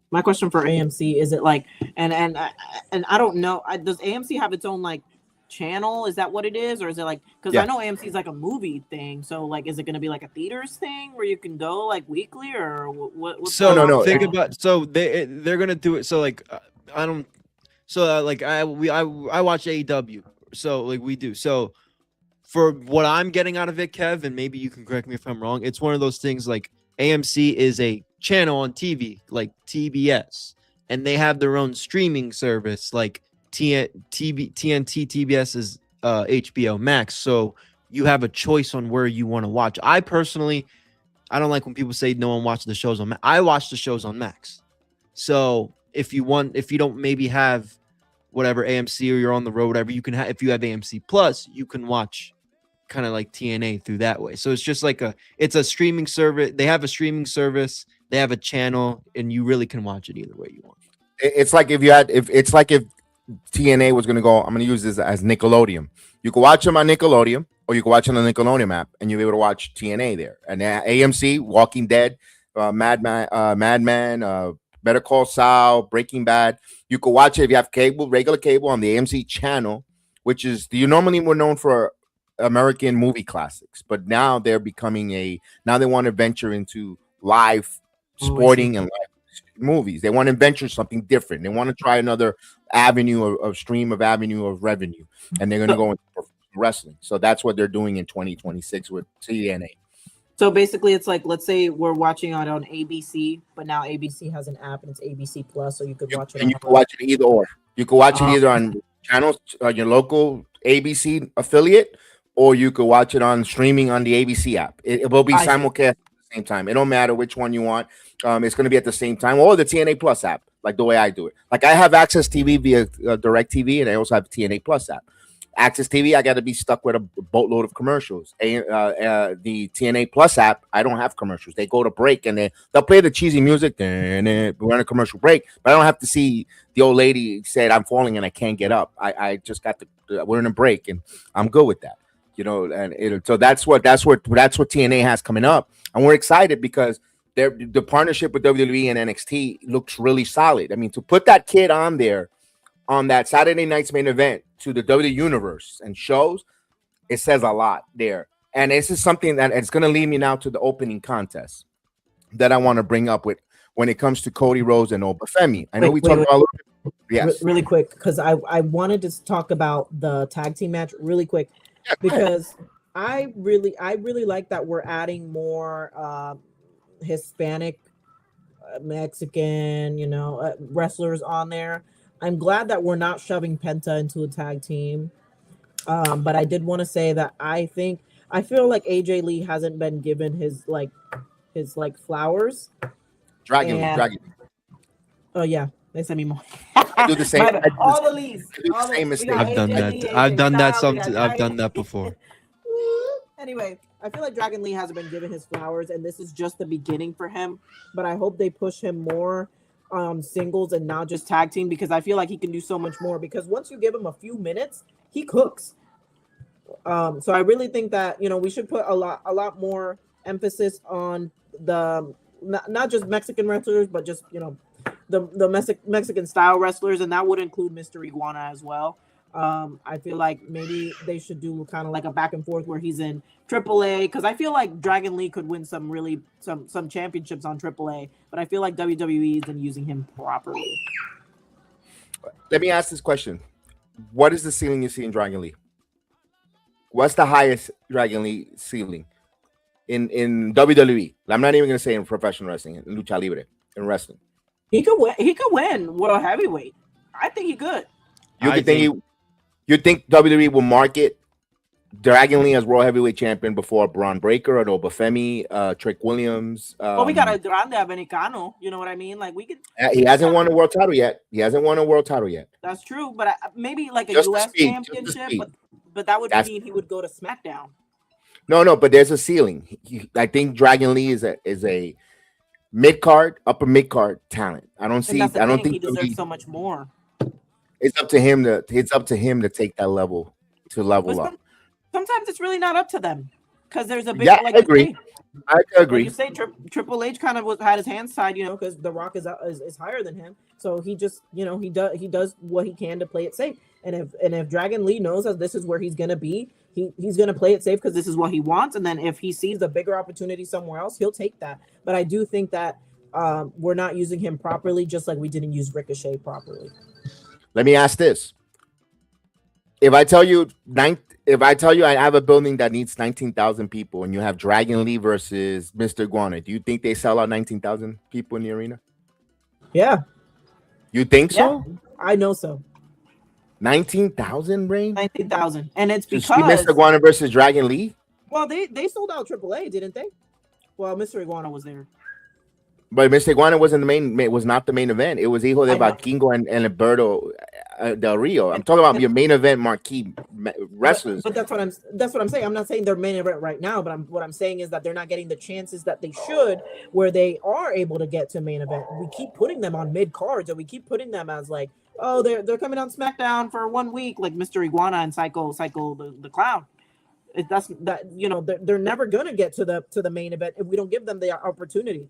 My question for AMC is it like, and I don't know. Does AMC have its own like channel? Is that what it is, or is it like? Because I know AMC is like a movie thing. So like, is it going to be like a theaters thing where you can go like weekly, or what? So no. Think about. So they're gonna do it. So like, I don't. So like I watch AEW. So like we do. So for what I'm getting out of it, Kev, and maybe you can correct me if I'm wrong, it's one of those things like AMC is a channel on TV, like TBS, and they have their own streaming service, like TNT TBS is HBO Max. So you have a choice on where you want to watch. I personally, I don't like when people say no one watches the shows on Max. I watch the shows on Max. So if you don't maybe have whatever AMC or you're on the road, whatever, you can have, if you have AMC Plus, you can watch kind of like TNA through that way. So it's just like it's a streaming service. They have a streaming service, they have a channel, and you really can watch it either way you want. It's like if TNA was going to go, I'm going to use this as Nickelodeon. You can watch them on Nickelodeon, or you can watch it on the Nickelodeon app, and you'll be able to watch TNA there. And AMC, Walking Dead, Mad Men, Better Call Saul, Breaking Bad. You can watch it if you have cable, regular cable, on the AMC channel, which is normally we're known for American movie classics, but now they're becoming now they want to venture into live sporting and live movies. They want to venture something different. They want to try another avenue of revenue, and they're going to go into wrestling. So that's what they're doing in 2026 with TNA. So basically, it's like, let's say we're watching it on ABC, but now ABC has an app and it's ABC Plus, so you could watch it. And you can watch it either or. You can watch it either on channels, your local ABC affiliate, or you could watch it on streaming on the ABC app. It will be simulcast at the same time. It don't matter which one you want. It's going to be at the same time, or the TNA Plus app, like the way I do it. Like I have Access TV via Direct TV, and I also have the TNA Plus app. Access TV, I got to be stuck with a boatload of commercials. The TNA Plus app, I don't have commercials. They go to break, and they'll play the cheesy music, and we're on a commercial break. But I don't have to see the old lady said, I'm falling and I can't get up. I just got we're in a break, and I'm good with that. And so that's what TNA has coming up, and we're excited because the partnership with WWE and NXT looks really solid. I mean, to put that kid on there on that Saturday night's main event to the WWE universe and shows, it says a lot there. And this is something that it's going to lead me now to the opening contest that I want to bring up with when it comes to Cody Rhodes and Obafemi. I know we talked about a little bit. Yes, really quick, because I wanted to talk about the tag team match really quick, because I really like that we're adding more Hispanic, Mexican, wrestlers on there. I'm glad that we're not shoving Penta into a tag team. But I did want to say that I feel like AJ Lee hasn't been given his flowers. Dragon. Oh yeah, they sent me more. I do the same. All the Lees. Same mistake. I've done that. I've done that. I've done that before. Anyway, I feel like Dragon Lee hasn't been given his flowers, and this is just the beginning for him. But I hope they push him more singles and not just tag team, because I feel like he can do so much more, because once you give him a few minutes, he cooks. So I really think that we should put a lot more emphasis on the not just Mexican wrestlers, but just the Mexican style wrestlers, and that would include Mr. Iguana as well. I feel like maybe they should do kind of like a back and forth where he's in AAA, because I feel like Dragon Lee could win some championships on AAA, but I feel like WWE isn't using him properly. Let me ask this question: what is the ceiling you see in Dragon Lee? What's the highest Dragon Lee ceiling in WWE? I'm not even going to say in professional wrestling, in lucha libre, in wrestling. He could win world heavyweight. I think he could. You think WWE will market Dragon Lee as world heavyweight champion before Braun Breaker or Obafemi, Trick Williams? We got a Grande Americano. You know what I mean? Like we could. He hasn't won a world title yet. That's true, but maybe like a Just U.S. championship. But that would mean he would go to SmackDown. No, but there's a ceiling. I think Dragon Lee is a upper mid card talent. I don't think he deserves so much more. It's up to him to take that level up. Sometimes it's really not up to them, because there's a big. Yeah, I agree. I agree. You say Triple H kind of had his hands tied, because The Rock is higher than him, so he just he does what he can to play it safe. And if Dragon Lee knows that this is where he's gonna be, he's gonna play it safe because this is what he wants. And then if he sees a bigger opportunity somewhere else, he'll take that. But I do think that we're not using him properly, just like we didn't use Ricochet properly. Let me ask this: If I tell you I have a building that needs 19,000 people, and you have Dragon Lee versus Mr. Iguana, do you think they sell out 19,000 people in the arena? Yeah. You think so? I know so. 19,000, Brain? 19,000, and it's To because see Mr. Iguana versus Dragon Lee. well, they sold out AAA, didn't they? Well, Mr. Iguana was there. But Mr. Iguana wasn't the was not the main event. It was Hijo de I know. Baquingo and Alberto Del Rio. I'm talking about your main event marquee wrestlers. But that's what I'm saying. I'm not saying they're main event right now, but what I'm saying is that they're not getting the chances that they should, where they are able to get to main event. We keep putting them on mid cards, and we keep putting them as like, oh, they're coming on SmackDown for 1 week, like Mr. Iguana and Psycho the Clown. They're never gonna get to the main event if we don't give them the opportunity.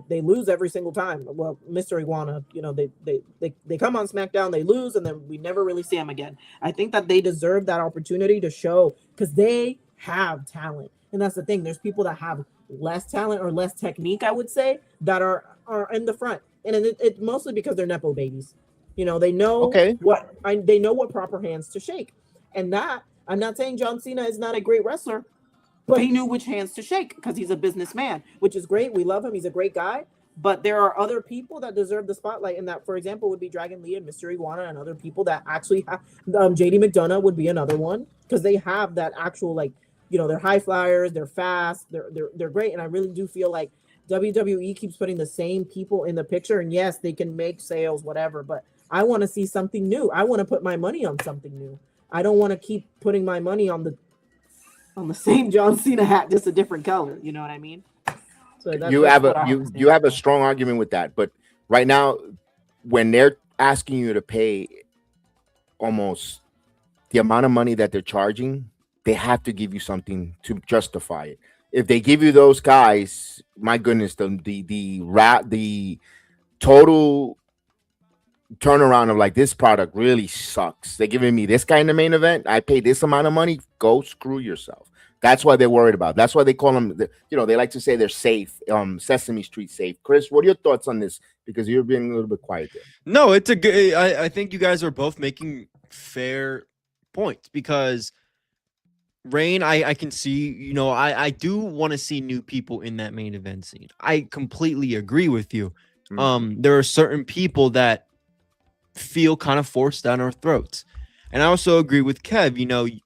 They lose every single time. Well, Mr. Iguana, they come on SmackDown, they lose, and then we never really see them again. I think that they deserve that opportunity to show, because they have talent, and that's the thing. There's people that have less talent or less technique, I would say, that are in the front, and it's mostly because they're nepo babies. They know they know what proper hands to shake, and that I'm not saying John Cena is not a great wrestler. But he knew which hands to shake because he's a businessman, which is great. We love him. He's a great guy. But there are other people that deserve the spotlight. And that, for example, would be Dragon Lee and Mr. Iguana and other people that actually have. JD McDonough would be another one because they have that actual, they're high flyers. They're fast. They're great. And I really do feel like WWE keeps putting the same people in the picture. And yes, they can make sales, whatever. But I want to see something new. I want to put my money on something new. I don't want to keep putting my money on the same John Cena hat, just a different color. You know what I mean? So you have a strong argument with that. But right now, when they're asking you to pay almost the amount of money that they're charging, they have to give you something to justify it. If they give you those guys, my goodness, the total turnaround of like, this product really sucks. They're giving me this kind of main event. I pay this amount of money. Go screw yourself. That's why they're worried about. That's why they call them. They like to say they're safe. Sesame Street safe. Chris, what are your thoughts on this? Because you're being a little bit quiet there. No, it's a good. I think you guys are both making fair points because Rain, I can see. I do want to see new people in that main event scene. I completely agree with you. There are certain people that feel kind of forced down our throats, and I also agree with Kev.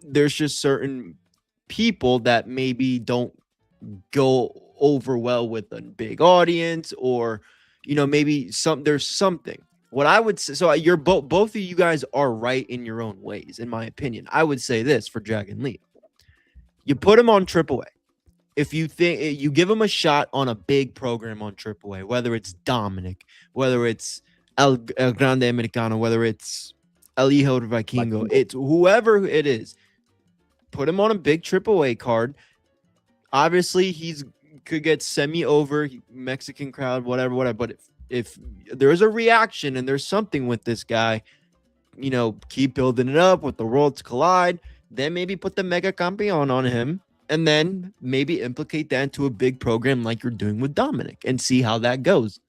There's just certain people that maybe don't go over well with a big audience, or maybe there's something. What I would say, so you're both of you guys are right in your own ways, in my opinion. I would say this for Dragon Lee: you put him on AAA. If you think you give him a shot on a big program on AAA, whether it's Dominic, whether it's El Grande Americano, whether it's El Hijo de Vikingo, it's whoever it is, put him on a big AAA card. Obviously, could get semi-over, Mexican crowd, whatever. But if there's a reaction and there's something with this guy, keep building it up with the Worlds Collide, then maybe put the Mega Campeon on him, and then maybe implicate that into a big program like you're doing with Dominic and see how that goes.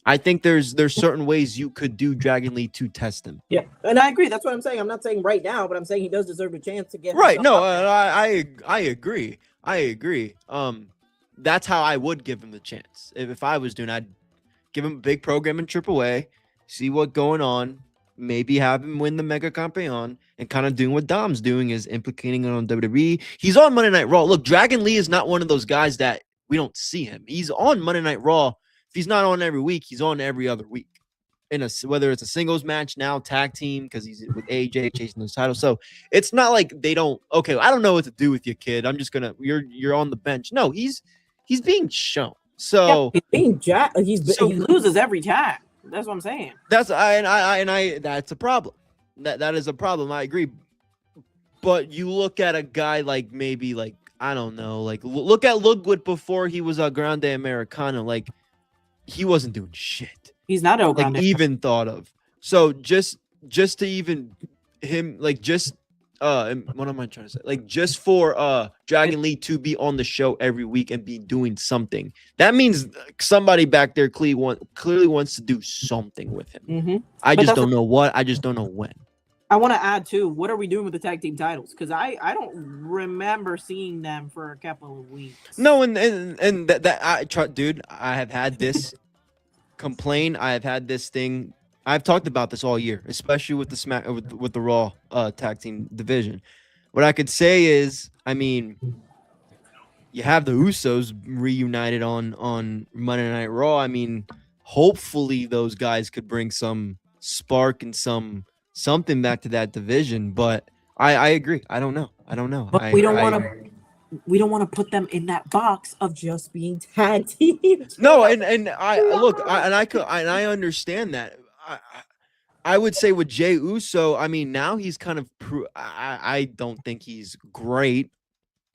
I think there's certain ways you could do Dragon Lee to test him. Yeah, and I agree. That's what I'm saying. I'm not saying right now, but I'm saying he does deserve a chance to get right. No, I agree. That's how I would give him the chance. If I was doing, I'd give him a big program in AAA, see what's going on, maybe have him win the Mega Campeon, and kind of doing what Dom's doing is implicating it on WWE. He's on Monday Night Raw. Look, Dragon Lee is not one of those guys that we don't see him. He's on Monday Night Raw. If he's not on every week, he's on every other week. Whether it's a singles match now, tag team, because he's with AJ chasing those titles. So it's not like they don't. Okay, I don't know what to do with you, kid. I'm just gonna. You're on the bench. No, he's being shown. So he's being jacked. He loses every time. That's what I'm saying. That's that's a problem. That is a problem. I agree. But you look at a guy like maybe like I don't know, like look at Ludwig before he was a Grande Americano. Like he wasn't doing shit. He's not El Grande. Even thought of. So just to even him what am I trying to say? Like just for Dragon Lee to be on the show every week and be doing something. That means somebody back there clearly wants to do something with him. Mm-hmm. I just don't know what. I just don't know when. I want to add too. What are we doing with the tag team titles? Because I don't remember seeing them for a couple of weeks. No, and that I try, dude. I have had this complaint. I have had this thing I've talked about this all year, especially with the with the Raw tag team division. What I could say is, I mean, you have the Usos reunited on Monday Night Raw. I mean, hopefully those guys could bring some spark and something back to that division. But I agree. I don't know. But we don't want to put them in that box of just being tag teams. No, and I understand that. I would say with Jey Uso, I mean, now he's kind of I don't think he's great,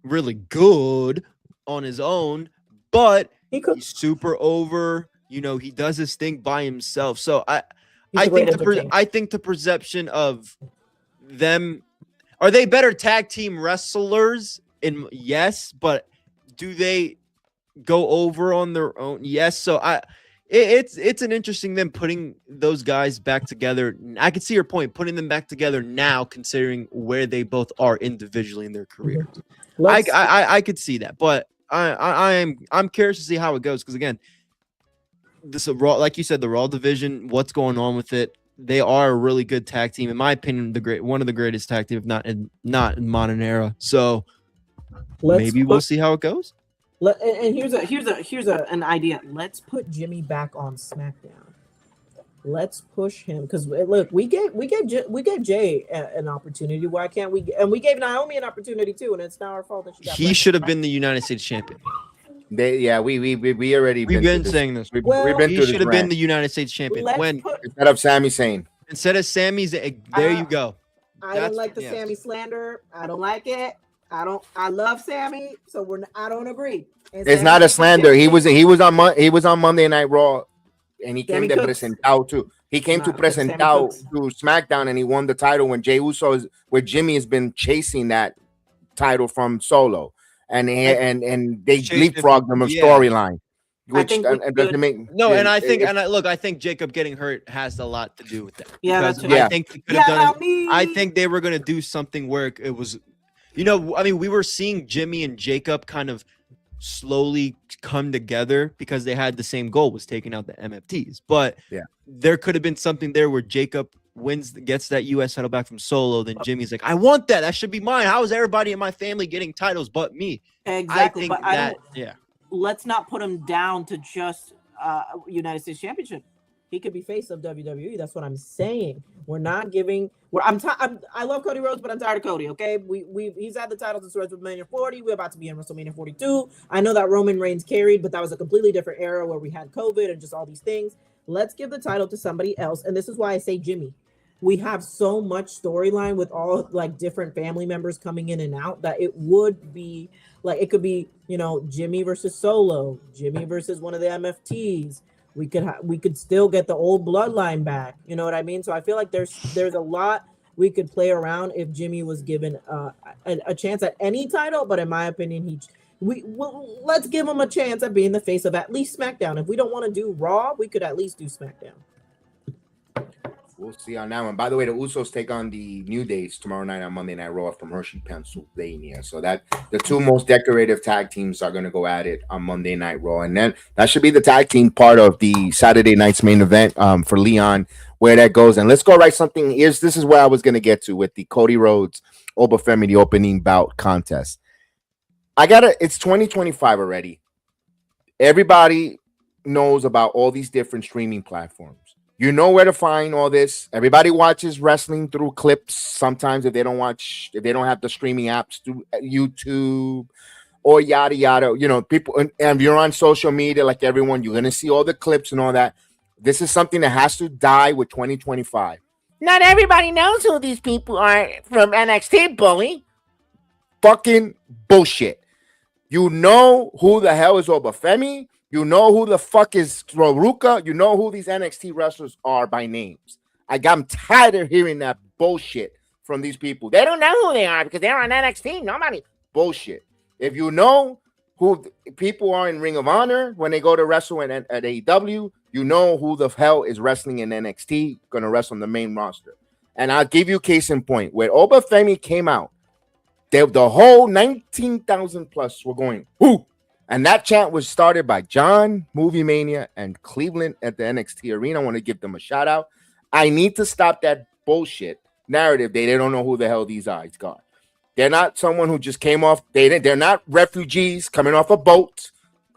really good on his own, but he's super over. You know, he does his thing by himself. So I think the perception of them, are they better tag team wrestlers? Yes, but do they go over on their own? Yes. So it's an interesting them putting those guys back together. I can see your point, putting them back together now, considering where they both are individually in their career. I could see that, but I'm curious to see how it goes, because again, this Raw, like you said, the Raw division, what's going on with it? They are a really good tag team, in my opinion. One of the greatest tag team, if not in modern era. So maybe we'll see how it goes. And here's an idea. Let's put Jimmy back on SmackDown. Let's push him, because look, we gave Jay an opportunity. Why can't we? And we gave Naomi an opportunity too, and it's not our fault that she got. He should have been the United States champion. We already we've been saying this. We've been he should have been the United States champion instead of Sami Zayn. Instead of Sami's, there you go. I don't like the Sami slander. I don't like it. I love Sami, so I don't agree. And it's not a slander. He was on Monday Night Raw, and he came to presentao too. He came to presentao to SmackDown, and he won the title when Jey Uso where Jimmy has been chasing that title from Solo, and they leapfrogged them a storyline. Which doesn't make I think Jacob getting hurt has a lot to do with that. Yeah, I think they could have done it. I think they were gonna do something where it was. You know, I mean, we were seeing Jimmy and Jacob kind of slowly come together because they had the same goal, was taking out the MFTs. But there could have been something there where Jacob gets that US title back from Solo. Then Jimmy's like, I want that. That should be mine. How is everybody in my family getting titles but me? Exactly. Let's not put him down to just United States Championship. He could be face of WWE. That's what I'm saying. We're not giving. I love Cody Rhodes, but I'm tired of Cody. Okay, he's had the titles since WrestleMania 40. We're about to be in WrestleMania 42. I know that Roman Reigns carried, but that was a completely different era where we had COVID and just all these things. Let's give the title to somebody else, and this is why I say Jimmy. We have so much storyline with all like different family members coming in and out that it would be like it could be Jimmy versus Solo, Jimmy versus one of the MFTs. We could still get the old bloodline back. You know what I mean? So I feel like there's a lot we could play around if Jimmy was given a chance at any title. But in my opinion, let's give him a chance at being the face of at least SmackDown. If we don't want to do Raw, we could at least do SmackDown. We'll see on that one. By the way, the Usos take on the New Days tomorrow night on Monday Night Raw from Hershey, Pennsylvania. So that the two most decorative tag teams are going to go at it on Monday Night Raw. And then that should be the tag team part of the Saturday night's main event for Leon, where that goes. And let's go right something. This is where I was going to get to with the Cody Rhodes Obafemi, the opening bout contest. It's 2025 already. Everybody knows about all these different streaming platforms. You know where to find all this. Everybody watches wrestling through clips. Sometimes if they don't have the streaming apps through YouTube or yada yada, people. And if you're on social media like everyone, you're gonna see all the clips and all that. This is something that has to die with 2025. Not everybody knows who these people are from NXT, bully. Fucking bullshit. You know who the hell is Obafemi? You know who the fuck is Ruka? You know who these NXT wrestlers are by names. I'm tired of hearing that bullshit from these people. They don't know who they are because they're on NXT. Nobody. Bullshit. If you know who people are in Ring of Honor when they go to wrestle at AEW, you know who the hell is wrestling in NXT, going to wrestle on the main roster. And I'll give you case in point. When Obafemi came out, the whole 19,000 plus were going, whoo! And that chant was started by John, Movie Mania, and Cleveland at the NXT arena. I want to give them a shout out. I need to stop that bullshit narrative. They don't know who the hell these are. It's gone. They're not someone who just came off. They're not refugees coming off a boat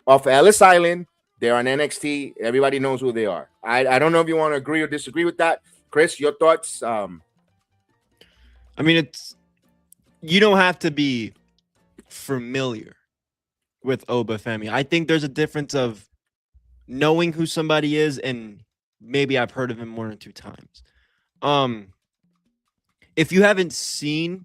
off Ellis Island. They're on NXT. Everybody knows who they are. I don't know if you want to agree or disagree with that. Chris, your thoughts? I mean, you don't have to be familiar with Obafemi. I think there's a difference of knowing who somebody is and maybe I've heard of him more than 2 times. If you haven't seen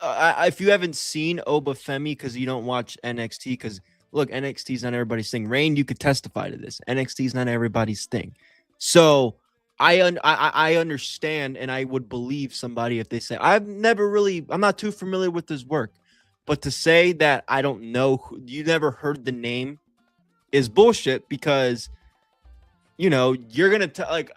Obafemi because you don't watch NXT, because look, NXT is not everybody's thing. Rain, you could testify to this. NXT is not everybody's thing. So I understand, and I would believe somebody if they say I'm not too familiar with his work, but to say that I don't know you never heard the name is bullshit, because you're gonna like,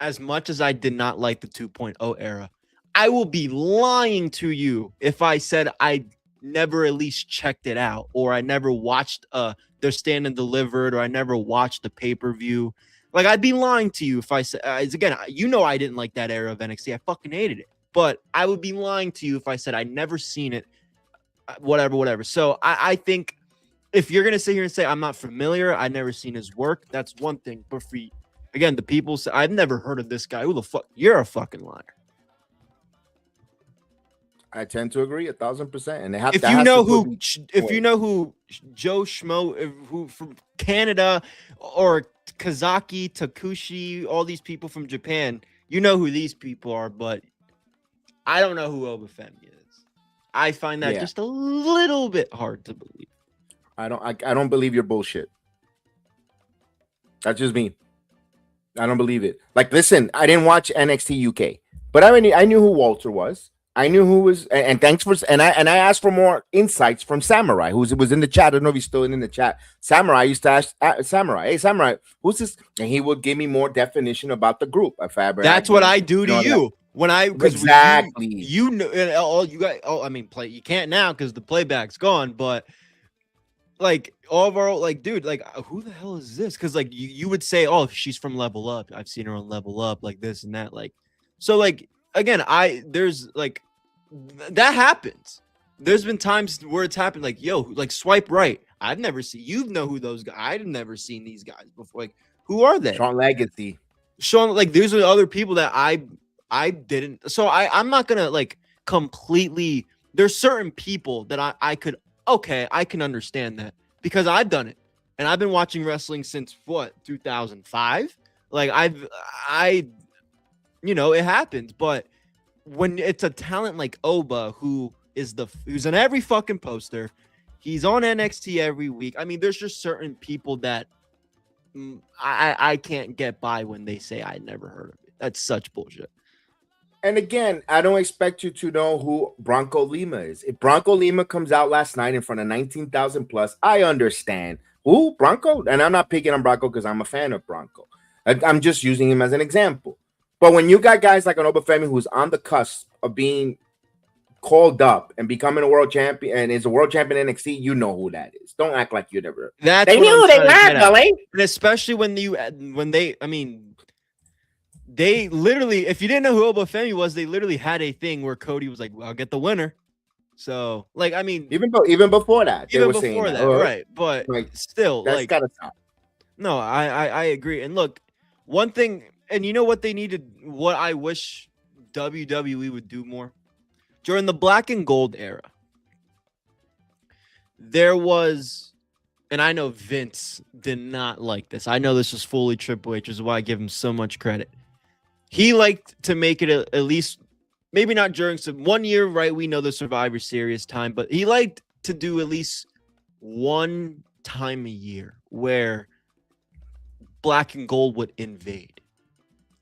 as much as I did not like the 2.0 era, I will be lying to you if I said I never at least checked it out, or I never watched their Stand and Delivered, or I never watched the pay-per-view. Like, I'd be lying to you if I said, again, I didn't like that era of NXT. I fucking hated it. But I would be lying to you if I said I'd never seen it, whatever. So I think if you're going to sit here and say I'm not familiar, I've never seen his work, that's one thing. But again, the people say, I've never heard of this guy. Who the fuck? You're a fucking liar. I tend to agree 1,000%. And if you know who Joe Schmo, who from Canada, or Kazaki, Takushi, all these people from Japan, you know who these people are, but I don't know who Obafemi is. I find that just a little bit hard to believe. I don't believe your bullshit. That's just me. I don't believe it. Like, listen, I didn't watch NXT UK, but I knew who Walter was. I knew who was, and thanks for, and I asked for more insights from Samurai, who was in the chat. I don't know if he's still in the chat. Samurai, I used to ask Samurai, hey Samurai, who's this? And he would give me more definition about the group. That's what I do to you when I exactly. You know, all you got. Oh, I mean, play. You can't now because the playback's gone. But like all of our, like, dude, like, who the hell is this? Because like you would say, oh, she's from Level Up. I've seen her on Level Up, like this and that. Like, so like again, there's like. That happens. There's been times where it's happened, like, yo, like swipe right. I've never seen, you know who those guys, I've never seen these guys before. Like, who are they? Sean Legacy. Sean, like, these are other people that I didn't. So I'm not gonna like completely, there's certain people that I can understand that because I've done it. And I've been watching wrestling since 2005. Like it happens, but when it's a talent like Oba, who's on every fucking poster, he's on NXT every week. I mean, there's just certain people that I can't get by when they say I never heard of it. That's such bullshit. And again, I don't expect you to know who Bronco Lima is. If Bronco Lima comes out last night in front of 19,000 plus, I understand. Who? Bronco? And I'm not picking on Bronco because I'm a fan of Bronco. I'm just using him as an example. But when you got guys like an Obafemi who's on the cusp of being called up and becoming a world champion and is a world champion in NXT, you know who that is. Don't act like you never. They knew who they were, Billy. And especially when they literally, if you didn't know who Obafemi was, they literally had a thing where Cody was like, well, I'll get the winner. So, like, I mean, even before that, they were saying that, right? But like, still, that's like, gotta stop. No, I agree. And look, one thing. And you know what they needed? What I wish WWE would do more? During the Black and Gold era, there was, and I know Vince did not like this. I know this was fully Triple H, which is why I give him so much credit. He liked to make it at least, maybe not during some 1 year, right? We know the Survivor Series time, but he liked to do at least one time a year where Black and Gold would invade.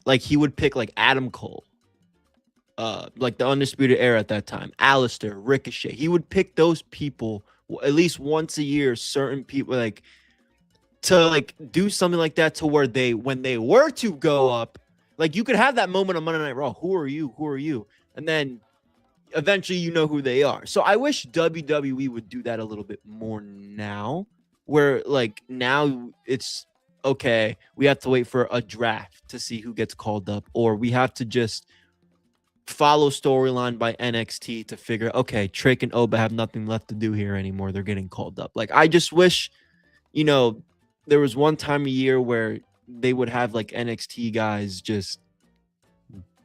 Like, he would pick like Adam Cole, like the Undisputed Era at that time, Alistair, Ricochet. He would pick those people at least once a year, certain people, like, to like do something like that to where when they were to go up, like, you could have that moment on Monday Night Raw. Who are you? Who are you? And then eventually you know who they are. So I wish WWE would do that a little bit more now, where like now it's okay, we have to wait for a draft to see who gets called up, or we have to just follow storyline by NXT to figure, okay, Trick and Oba have nothing left to do here anymore. They're getting called up. Like, I just wish, you know, there was one time a year where they would have like NXT guys just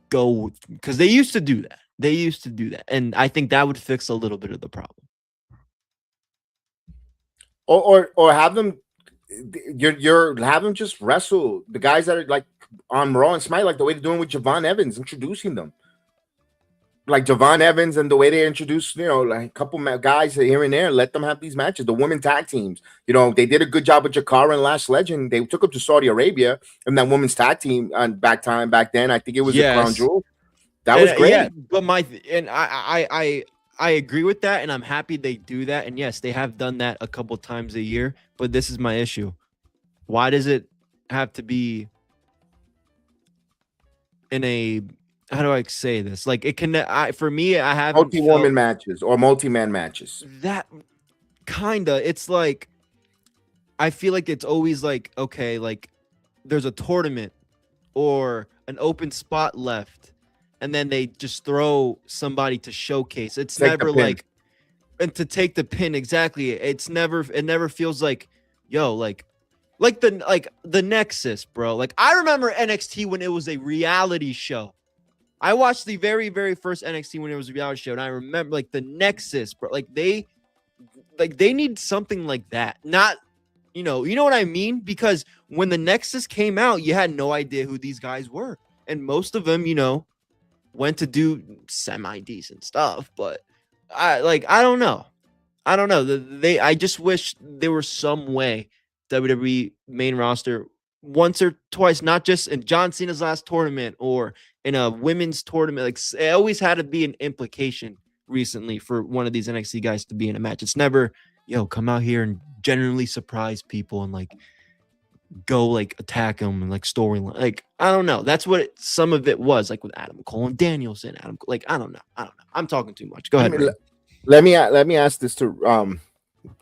go, because they used to do that. They used to do that. And I think that would fix a little bit of the problem. Or have them, you're have them just wrestle the guys that are like on Raw and SmackDown, like the way they're doing with Javon Evans, introducing them. Like Javon Evans and the way they introduced, you know, like a couple guys here and there, let them have these matches. The women tag teams, you know, they did a good job with Jakara and Lash Legend. They took up to Saudi Arabia and that women's tag team on back then. I think it was the Crown Jewel. That was great. Yeah, but I agree with that, and I'm happy they do that. And yes, they have done that a couple times a year. But this is my issue: why does it have to be in a, how do I say this? Like, it can, for me, I have multi-woman matches or multi-man matches. That kinda, it's like, I feel like it's always like, okay, like there's a tournament or an open spot left, and then they just throw somebody to showcase. It's never like, and to take the pin, exactly. It never feels like, yo, like the Nexus, bro. Like, I remember NXT when it was a reality show. I watched the very, very first NXT when it was a reality show, and I remember like the Nexus, bro. Like they need something like that. Not, you know what I mean? Because when the Nexus came out, you had no idea who these guys were, and most of them, you know, went to do semi-decent stuff. But I don't know. I just wish there was some way WWE main roster once or twice, not just in John Cena's last tournament or in a women's tournament. Like, it always had to be an implication recently for one of these NXT guys to be in a match. It's never, yo, come out here and genuinely surprise people and like go like attack them and like storyline. Like, I don't know. That's what some of it was like with Adam Cole and Danielson. Like, I don't know. I'm talking too much. Go ahead. Let me ask this to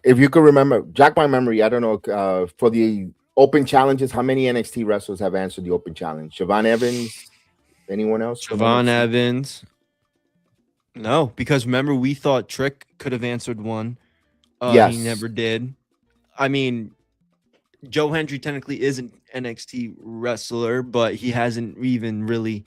if you could remember, jack my memory. I don't know for the open challenges, how many NXT wrestlers have answered the open challenge? Javon Evans? Anyone else? Javon Evans. No, because remember, we thought Trick could have answered one. Yes. He never did. I mean, Joe Hendry technically is an NXT wrestler, but he hasn't even really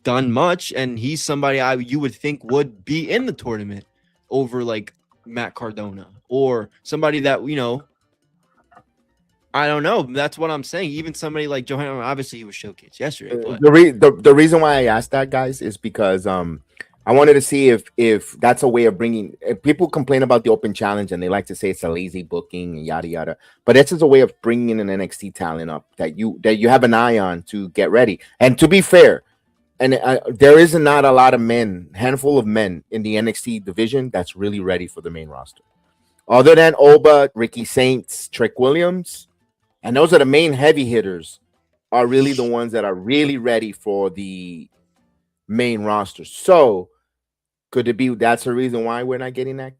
done much. And he's somebody you would think would be in the tournament over like Matt Cardona or somebody that, you know, I don't know. That's what I'm saying. Even somebody like Joe Hendry, obviously he was showcased yesterday. But the reason why I asked that, guys, is because I wanted to see if that's a way of bringing. If people complain about the open challenge and they like to say it's a lazy booking and yada yada, but this is a way of bringing an NXT talent up that you have an eye on to get ready. And to be fair, and there is not a lot of handful of men in the NXT division that's really ready for the main roster, other than Oba, Ricky Saints, Trick Williams. And those are the main heavy hitters, are really the ones that are really ready for the main roster. So could it be that's the reason why we're not getting that?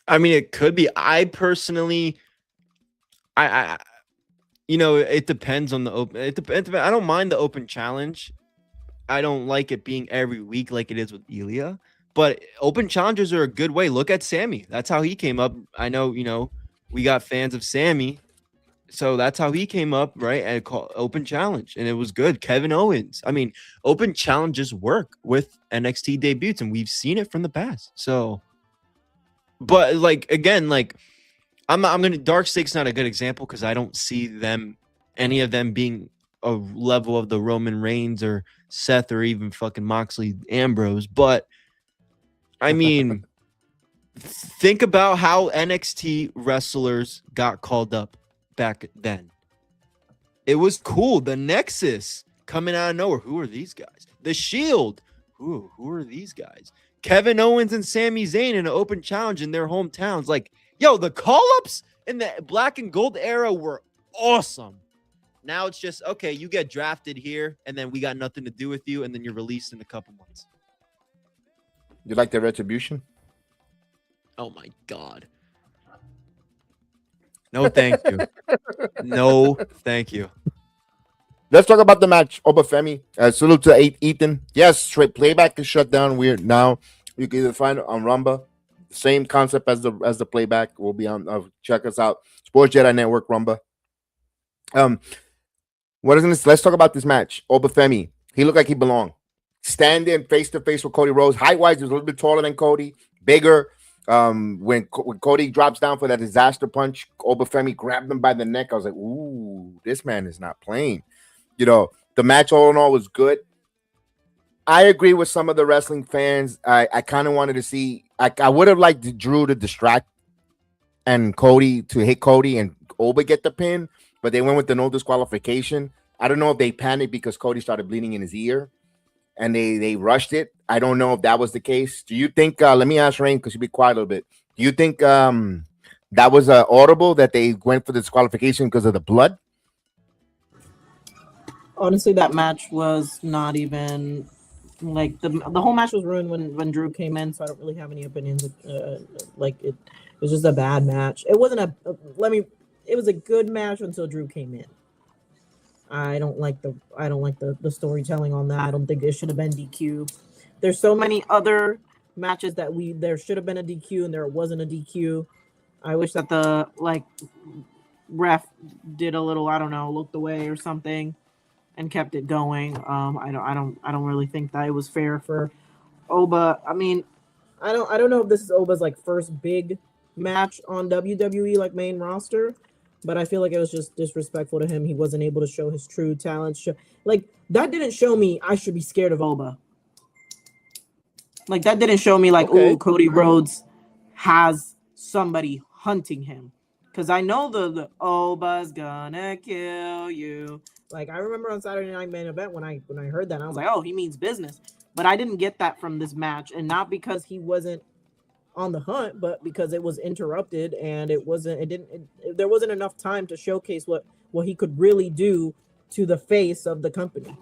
I mean, it could be. I personally, I you know, it depends on the open. It depends. I don't mind the open challenge. I don't like it being every week like it is with Ilya. But open challenges are a good way. Look at Sammy. That's how he came up. I know, you know, we got fans of Sammy, so that's how he came up, right? And called open challenge, and it was good. Kevin Owens. I mean, open challenges work with NXT debuts, and we've seen it from the past. So, but like again, like I'm gonna Dark Stake's not a good example because I don't see any of them being a level of the Roman Reigns or Seth or even fucking Moxley Ambrose. But I mean. Think about how NXT wrestlers got called up back then. It was cool. The Nexus coming out of nowhere. Who are these guys? The Shield. Who are these guys? Kevin Owens and Sami Zayn in an open challenge in their hometowns. Like, yo, the call-ups in the black and gold era were awesome. Now it's just, okay, you get drafted here, and then we got nothing to do with you, and then you're released in a couple months. You like the retribution? Oh my God. No, thank you. No, thank you. Let's talk about the match. Obafemi. Salute to Ethan. Yes, straight playback is shut down. Weird now. You can either find it on Rumba. Same concept as the playback. Will be on. Check us out. Sports Jedi Network Rumba. What is this? Let's talk about this match. Obafemi. He looked like he belonged. Standing face to face with Cody Rhodes. Height wise, he was a little bit taller than Cody. Bigger. When Cody drops down for that disaster punch, Obafemi grabbed him by the neck. I was like, ooh, this man is not playing. You know, the match all in all was good. I agree with some of the wrestling fans. I kind of wanted to see. I would have liked Drew to distract and Cody to hit Cody and Oba get the pin, but they went with the no disqualification. I don't know if they panicked because Cody started bleeding in his ear and they rushed it. I don't know if that was the case. Do you think? Let me ask Rain because she'll be quiet a little bit. Do you think that was audible that they went for the disqualification because of the blood? Honestly, that match was not even like the whole match was ruined when Drew came in, so I don't really have any opinions. Like it was just a bad match. It wasn't it was a good match until Drew came in. I don't like the storytelling on that. I don't think it should have been DQ. There's so many other matches that there should have been a DQ and there wasn't a DQ. I wish that the ref did a little, I don't know, looked away or something and kept it going. I don't really think that it was fair for Oba. I mean, I don't know if this is Oba's first big match on WWE main roster, but I feel like it was just disrespectful to him. He wasn't able to show his true talents. That didn't show me I should be scared of Oba. That didn't show me okay. Oh, Cody Rhodes has somebody hunting him. Because I know the Oba's gonna kill you. I remember on Saturday Night Main Event when I heard that, I was like, oh, he means business. But I didn't get that from this match, and not because he wasn't on the hunt, but because it was interrupted and there wasn't enough time to showcase what he could really do to the face of the company.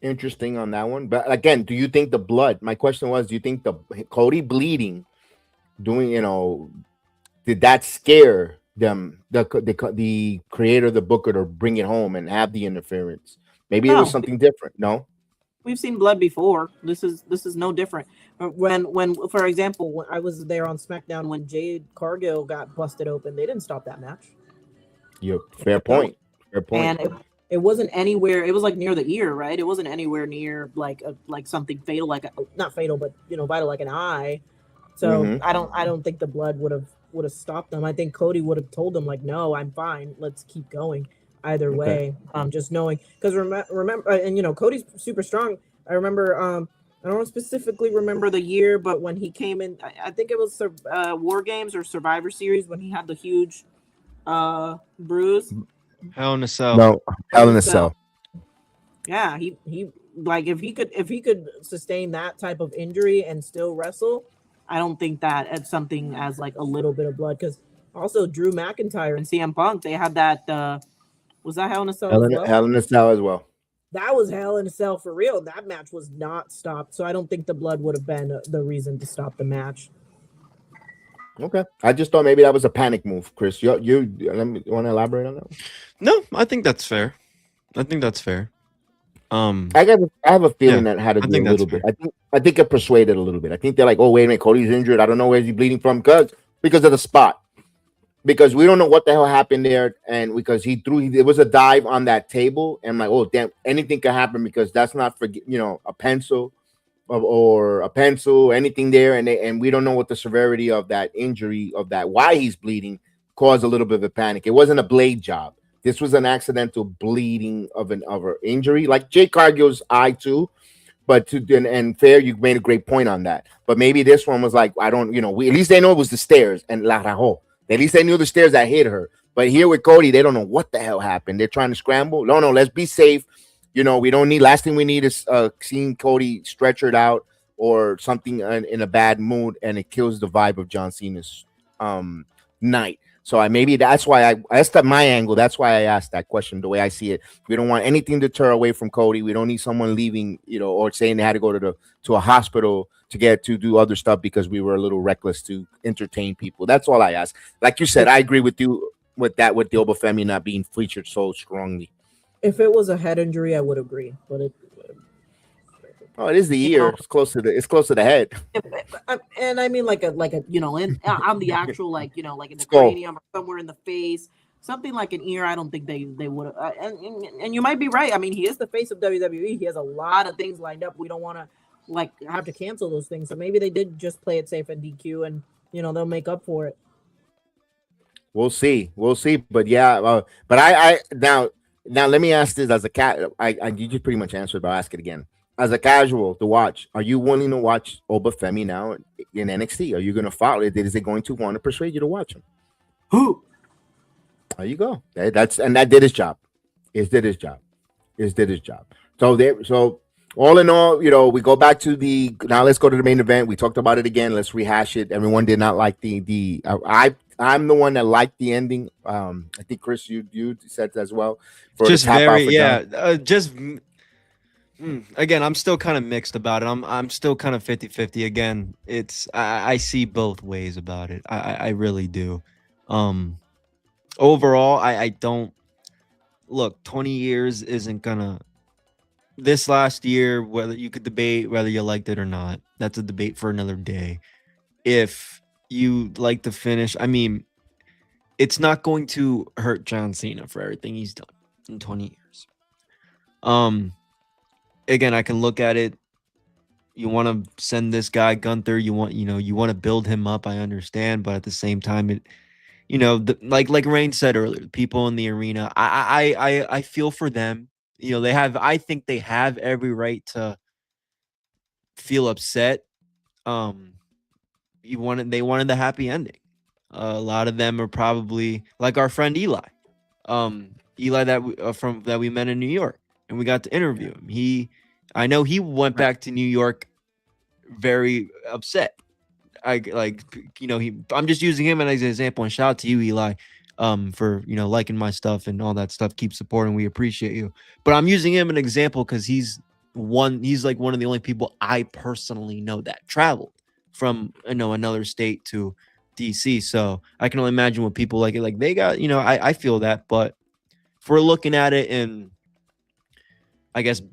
Interesting on that one. But again, do you think the blood? My question was, do you think the Cody bleeding, did that scare them, the creator, the booker, to bring it home and have the interference? Maybe it was something different. No, we've seen blood before. This is no different. When for example, when I was there on SmackDown when Jade Cargill got busted open, they didn't stop that match. Fair point. And it wasn't anywhere. It was near the ear, right? It wasn't anywhere near something fatal, not fatal, but vital, like an eye. So I don't think the blood would have stopped them. I think Cody would have told them no, I'm fine. Let's keep going. Either way, just knowing, because remember, and Cody's super strong. I remember, I don't specifically remember the year, but when he came in, I think it was War Games or Survivor Series when he had the huge bruise. Hell in a Cell. No, Hell in a Cell. Yeah, he if he could sustain that type of injury and still wrestle, I don't think that it's something as a little bit of blood. Because also Drew McIntyre and CM Punk, they had that. Was that Hell in a Cell? Hell in a Cell as well. That was Hell in a Cell for real. That match was not stopped, so I don't think the blood would have been the reason to stop the match. Okay, I just thought maybe that was a panic move, Chris. You want to elaborate on that one? No, I think that's fair. I have a feeling that had to do a little bit. I think it persuaded a little bit. I think they're oh, wait a minute, Cody's injured. I don't know where he's bleeding from because of the spot. Because we don't know what the hell happened there, and because it was a dive on that table, and oh damn, anything could happen because that's not a pencil or a pencil, anything there, and we don't know what the severity of that injury why he's bleeding caused a little bit of a panic. It wasn't a blade job. This was an accidental bleeding of an injury, like Jade Cargill's eye too. But and fair, you made a great point on that. But maybe this one was I don't, at least they know it was the stairs and La Rajo. At least they knew the stairs that hit her. But here with Cody, they don't know what the hell happened. They're trying to scramble. No, let's be safe. We don't need. Last thing we need is seeing Cody stretchered out or something in a bad mood, and it kills the vibe of John Cena's night. So maybe that's why that's my angle. That's why I asked that question. The way I see it, we don't want anything to deter away from Cody. We don't need someone leaving, or saying they had to go to a hospital to do other stuff because we were a little reckless to entertain people. That's all I ask. Like you said, I agree with you with the Obafemi not being featured so strongly. If it was a head injury, I would agree, but it is the ear. It's close to the head. And I mean, like a on the actual, like in the cranium or somewhere in the face, something like an ear. I don't think they would have. And you might be right. I mean, he is the face of WWE. He has a lot of things lined up. We don't want to have to cancel those things. So maybe they did just play it safe and DQ, and they'll make up for it. We'll see. But yeah, but I now let me ask this as a cat. You just pretty much answered, but I'll ask it again. As a casual to watch, are you willing to watch Obafemi now in NXT? Are you going to follow it? Is it going to want to persuade you to watch him? Who? There you go. That did his job. It did his job. So all in all, we go back to now let's go to the main event. We talked about it again. Let's rehash it. Everyone did not like I'm the one that liked the ending. I think Chris, you said as well. Just very, yeah. Again, I'm still kind of mixed about it. I'm still kind of 50-50. Again, I see both ways about it. I really do. Overall, I don't look. 20 years isn't gonna. This last year, whether you could debate whether you liked it or not, that's a debate for another day. If you like the finish, I mean, it's not going to hurt John Cena for everything he's done in 20 years. Again, I can look at it. You want to send this guy Gunther. You want to build him up. I understand, but at the same time, it, like Rain said earlier, people in the arena. I feel for them. I think they have every right to feel upset. They wanted the happy ending. A lot of them are probably like our friend Eli. Eli that we met in New York, and we got to interview him. I know he went back to New York very upset. I'm just using him as an example, and shout out to you, Eli, for liking my stuff and all that stuff. Keep supporting, we appreciate you. But I'm using him an example because he's like one of the only people I personally know that traveled from another state to DC. So I can only imagine what people like it. Like they got, I feel that. But if we're looking at it in, I guess,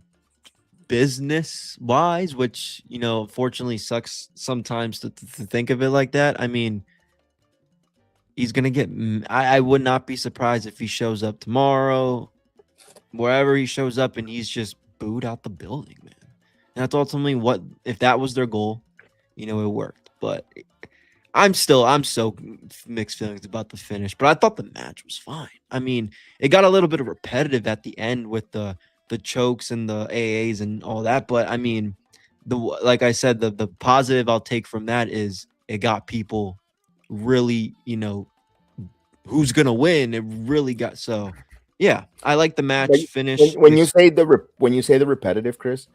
business wise, which fortunately sucks sometimes to think of it like that. I mean, he's gonna get. I would not be surprised if he shows up tomorrow, wherever he shows up, and he's just booed out the building, man. And that's ultimately what, if that was their goal, it worked. But I'm so mixed feelings about the finish. But I thought the match was fine. I mean, it got a little bit of repetitive at the end with the chokes and the AAs and all that. But I mean, like I said, the positive I'll take from that is it got people really, who's going to win. It really got, so yeah, I like the match finish. When you say the repetitive, Chris,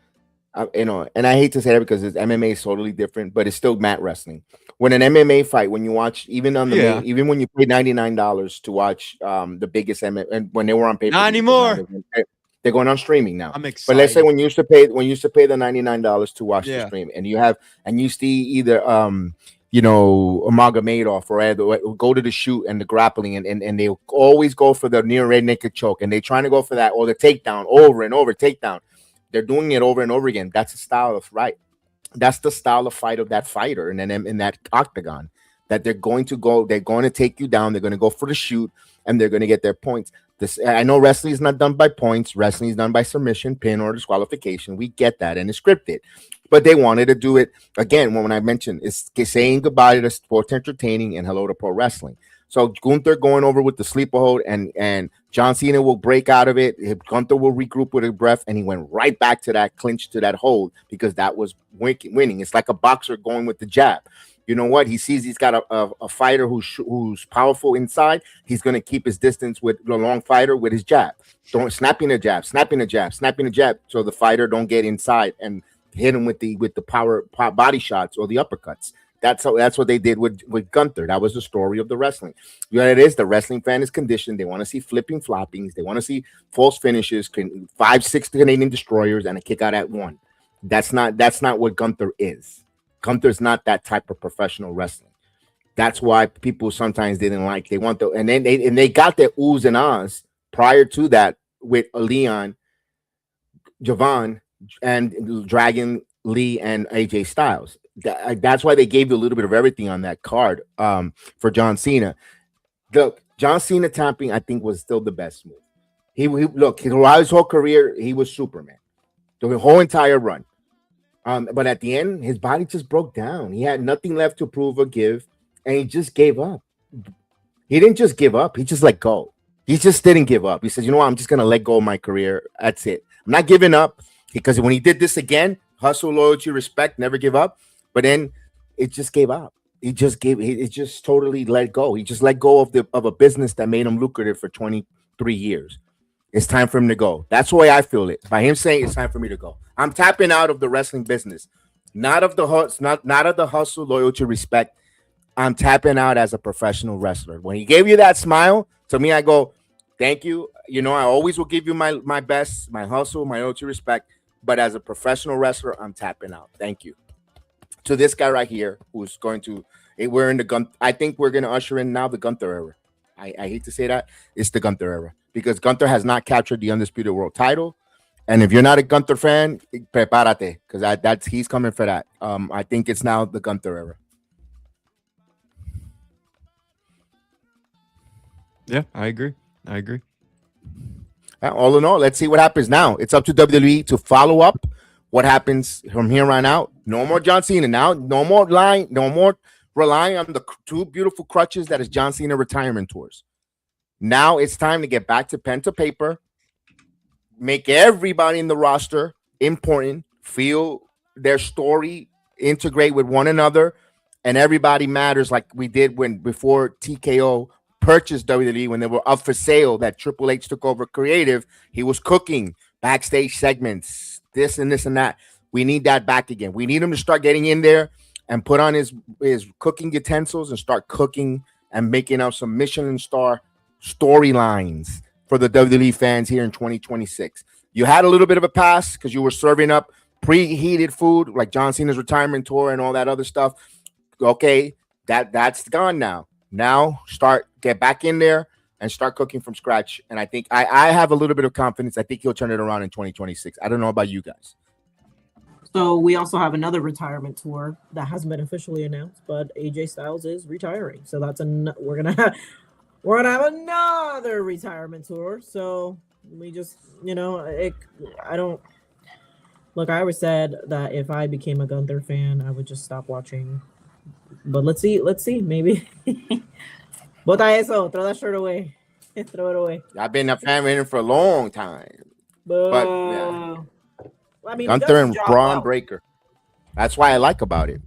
and I hate to say that because MMA is totally different, but it's still mat wrestling. When an MMA fight, when you watch, even on the main, even when you pay $99 to watch the biggest MMA, and when they were on paper, not anymore. They're going on streaming now. I'm excited. But let's say when you used to pay the $99 to watch the stream, and you see either ℜ𝔞𝔦𝔫 or go to the shoot and the grappling, and they always go for the near red naked choke, and they're trying to go for that, or the takedown over and over, takedown. They're doing it over and over again. That's the style of That's the style of fight of that fighter, and then in that octagon, that they're going to take you down. They're going to go for the shoot, and they're going to get their points. I know wrestling is not done by points. Wrestling is done by submission, pin, or disqualification. We get that, and it's scripted. But they wanted to do it again. When I mentioned, it's saying goodbye to sports entertaining and hello to pro wrestling. So Gunther going over with the sleeper hold, and John Cena will break out of it. Gunther will regroup with his breath, and he went right back to that clinch, to that hold, because that was winning. It's like a boxer going with the jab. You know what? He sees he's got a fighter who's powerful inside. He's going to keep his distance with the long fighter with his jab. Snapping a jab, so the fighter don't get inside and hit him with the power body shots or the uppercuts. That's what they did with Gunther. That was the story of the wrestling. You know, it is the wrestling fan is conditioned. They want to see flipping floppings. They want to see false finishes, 5-6 Canadian destroyers, and a kick out at one. That's not what Gunther is. Gunther's not that type of professional wrestling. That's why people sometimes didn't like. They want and then they got their oohs and ahs prior to that with Leon, Javon, and Dragon Lee and AJ Styles. That's why they gave you a little bit of everything on that card for John Cena. Look, John Cena tapping, I think, was still the best move. He look, his whole career, he was Superman. The whole entire run. But at the end, his body just broke down. He had nothing left to prove or give, and he just gave up. He didn't just give up. He just let go. He just didn't give up. He said, you know what? I'm just going to let go of my career. That's it. I'm not giving up, because when he did this again, hustle, loyalty, respect, never give up. But then it just gave up. It just totally let go. He just let go of a business that made him lucrative for 23 years. It's time for him to go. That's the way I feel it. By him saying it's time for me to go. I'm tapping out of the wrestling business, not of the hustle, loyalty, respect. I'm tapping out as a professional wrestler. When he gave you that smile, to me, I go, thank you. You know, I always will give you my best, my hustle, my loyalty, respect. But as a professional wrestler, I'm tapping out. Thank you. To this guy right here, who's going to, we're in the gun. I think we're going to usher in now the Gunther era. I hate to say that. It's the Gunther era, because Gunther has not captured the Undisputed World title. And if you're not a Gunther fan, prepárate, because he's coming for that. I think it's now the Gunther era. Yeah, I agree. All in all, let's see what happens now. It's up to WWE to follow up what happens from here on out. No more John Cena now. No more relying on the two beautiful crutches that is John Cena retirement tours. Now it's time to get back to pen to paper, make everybody in the roster important, feel their story, integrate with one another, and everybody matters, like we did before TKO purchased WWE, when they were up for sale, that Triple H took over creative. He was cooking backstage segments, this and this and that. We need that back again. We need him to start getting in there and put on his cooking utensils and start cooking and making out some Michelin-Star storylines for the WWE fans here in 2026. You had a little bit of a pass because you were serving up preheated food like John Cena's retirement tour and all that other stuff. Okay, that's gone now. Now get back in there and start cooking from scratch. And I think I have a little bit of confidence. I think he'll turn it around in 2026. I don't know about you guys. So we also have another retirement tour that hasn't been officially announced, but AJ Styles is retiring. So we're gonna have another retirement tour. So we just, I always said that if I became a Gunther fan, I would just stop watching. But let's see, maybe. Bota eso, throw that shirt away. Throw it away. I've been a fan of him for a long time. But yeah. I mean, Gunther and Braun Breaker. That's why I like about it.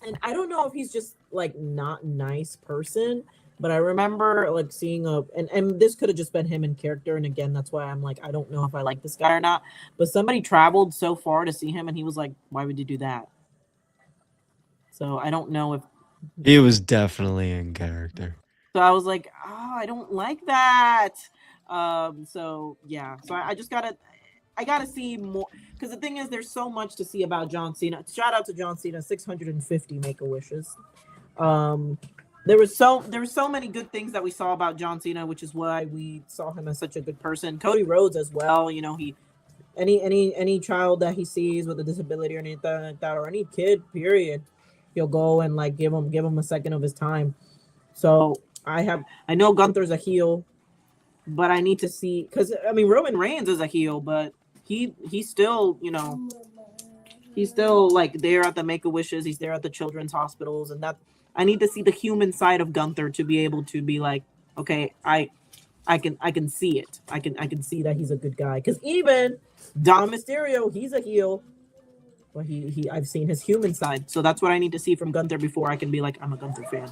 And I don't know if he's just like not nice person, but I remember like seeing and this could have just been him in character. And again, that's why I'm like, I don't know if I like this guy or not. But somebody traveled so far to see him, and he was like, "Why would you do that?" So I don't know if he was definitely in character. So I was like, "Oh, I don't like that." So yeah. So I just gotta see more, because the thing is, there's so much to see about John Cena. Shout out to John Cena, 650 Make-A-Wishes. There was so many good things that we saw about John Cena, which is why we saw him as such a good person. Cody Rhodes as well. He any child that he sees with a disability or anything like that, or any kid, period, he'll go and like give him a second of his time. So I know Gunther's a heel, but I need to see, because I mean Roman Reigns is a heel, but he's still, he's still like there at the Make-A-Wishes, he's there at the children's hospitals, and that I need to see the human side of Gunther to be able to be like, okay, I can see it. I can see that he's a good guy. Because even Dom Mysterio, he's a heel, but I've seen his human side. So that's what I need to see from Gunther before I can be like, I'm a Gunther fan.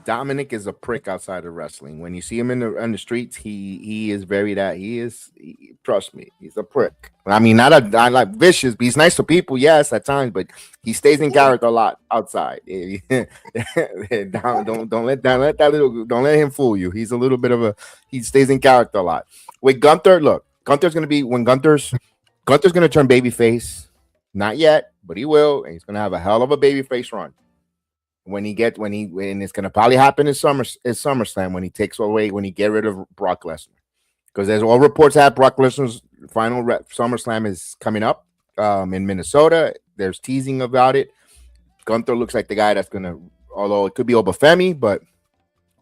Dominic is a prick outside of wrestling. When you see him on the streets, he is very that trust me, he's a prick. I mean, not like vicious, but he's nice to people, yes, at times, but he stays in character a lot outside. Don't let him fool you. He's a little bit of he stays in character a lot. With Gunther, look, Gunther's gonna turn babyface. Not yet, but he will, and he's gonna have a hell of a babyface run. When it's gonna probably happen in SummerSlam when he takes away when he get rid of Brock Lesnar, because there's all reports that Brock Lesnar's final SummerSlam is coming up in Minnesota. There's teasing about it. Gunther looks like the guy that's gonna, although it could be Obafemi, but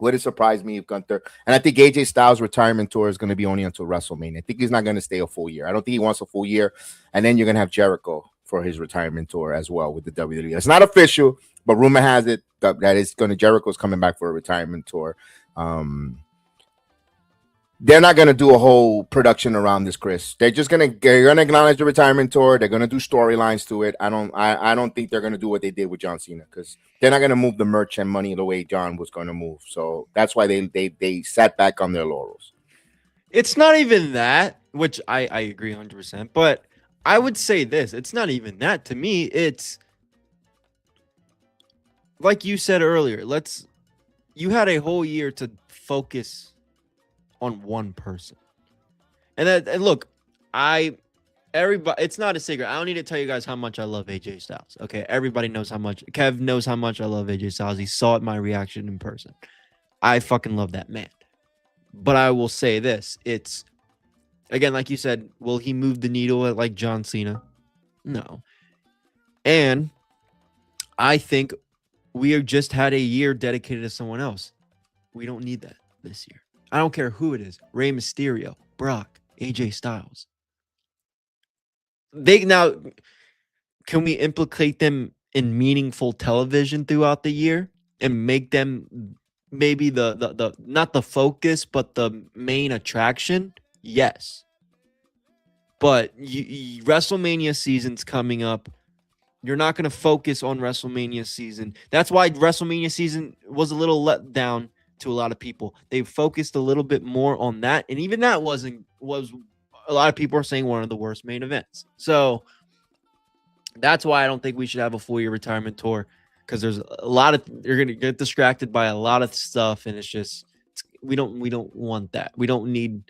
would it surprise me if Gunther, and I think AJ Styles' retirement tour is going to be only until WrestleMania. I think he's not going to stay a full year. I don't think he wants a full year, and then you're going to have Jericho for his retirement tour as well with the WWE. It's not official, but rumor has it that Jericho's coming back for a retirement tour. They're not going to do a whole production around this, Chris. They're going to acknowledge the retirement tour. They're going to do storylines to it. I don't think they're going to do what they did with John Cena, because they're not going to move the merch and money the way John was going to move. So that's why they sat back on their laurels. It's not even that, which I agree 100%, but I would say this. It's not even that. To me, it's like you said earlier. You had a whole year to focus on one person, and look, everybody, it's not a secret. I don't need to tell you guys how much I love AJ Styles. Okay, everybody knows how much. Kev knows how much I love AJ Styles. He saw it, my reaction in person. I fucking love that man. But I will say this: it's, again, like you said, will he move the needle like John Cena? No. And I think we have just had a year dedicated to someone else. We don't need that this year. I don't care who it is. Rey Mysterio, Brock, AJ Styles. Now, can we implicate them in meaningful television throughout the year and make them maybe the not the focus, but the main attraction? Yes. But WrestleMania season's coming up. You're not going to focus on WrestleMania season. That's why WrestleMania season was a little let down to a lot of people. They focused a little bit more on that, and even that was a lot of people are saying one of the worst main events. So that's why I don't think we should have a full year retirement tour, because there's a lot of, you're gonna get distracted by a lot of stuff, and we don't want that. We don't need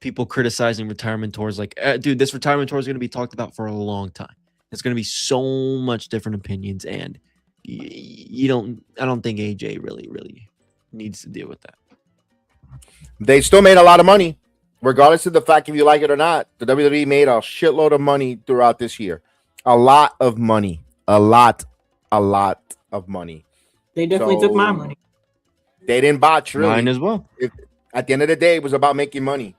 people criticizing retirement tours. Like, dude, this retirement tour is going to be talked about for a long time. It's going to be so much different opinions, and I don't think AJ really needs to deal with that. They still made a lot of money, regardless of the fact if you like it or not. The WWE made a shitload of money throughout this year. A lot of money. A lot of money. They definitely took my money. They didn't botch, really. Mine as well. At the end of the day, it was about making money.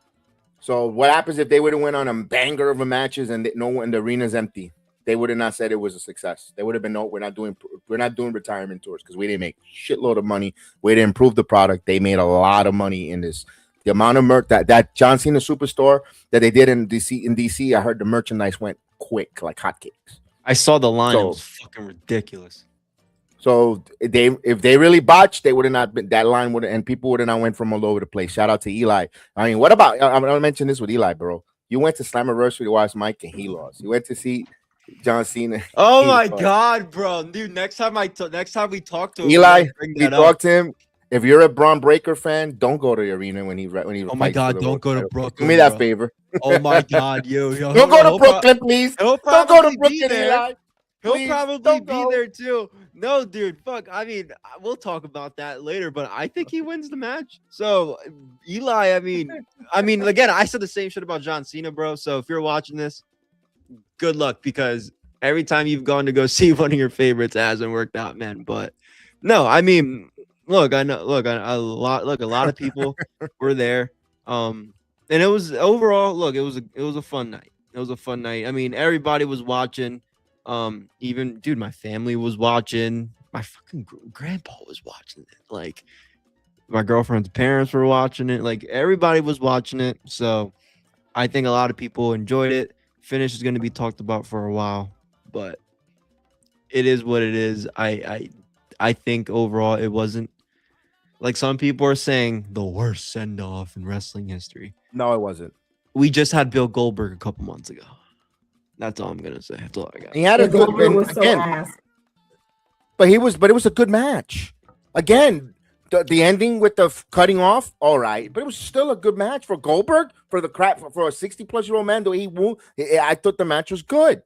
So what happens if they would have went on a banger of a matches and the arena's empty? They would have not said it was a success. They would have been, no, we're not doing retirement tours because we didn't make shitload of money. We didn't improve the product. They made a lot of money in this. The amount of merch that John Cena Superstore that they did in DC, I heard the merchandise went quick like hotcakes. I saw the line. It was fucking ridiculous. So if they really botched, they would have not been, that line would have, and people would have not went from all over the place. Shout out to Eli. I mean, what about, I'm gonna mention this with Eli, bro. You went to Slammiversary to watch Mike and he lost. You went to see John Cena. Oh my God, bro, dude! Next time we talk to him, Eli, you talk to him. If you're a Braun Breaker fan, don't go to the arena when he. Oh my God, don't go to Brooklyn. Do me that favor. Oh my God, yo, don't go to Brooklyn, please. Don't go to Brooklyn, Eli. He'll probably be there too. No, dude, fuck. I mean, we'll talk about that later, but I think he wins the match. So, Eli, I mean, again, I said the same shit about John Cena, bro. So if you're watching this, good luck, because every time you've gone to go see one of your favorites, it hasn't worked out, man. But no, I mean, a lot of people were there. And it was overall, it was a fun night. It was a fun night. I mean, everybody was watching. Even, dude, my family was watching. My fucking grandpa was watching it. Like, my girlfriend's parents were watching it. Like, everybody was watching it. So I think a lot of people enjoyed it. Finish is going to be talked about for a while, but it is what it is. I think overall it wasn't Like some people are saying the worst send off in wrestling history. No, it wasn't. We just had Bill Goldberg a couple months ago. That's all I'm gonna say. That's all I got. He had a good Goldberg was so again, ass. but it was a good match. Again, the ending with the cutting off, all right, but it was still a good match for Goldberg for the crap for a 60-plus-year-old man. Though I thought the match was good.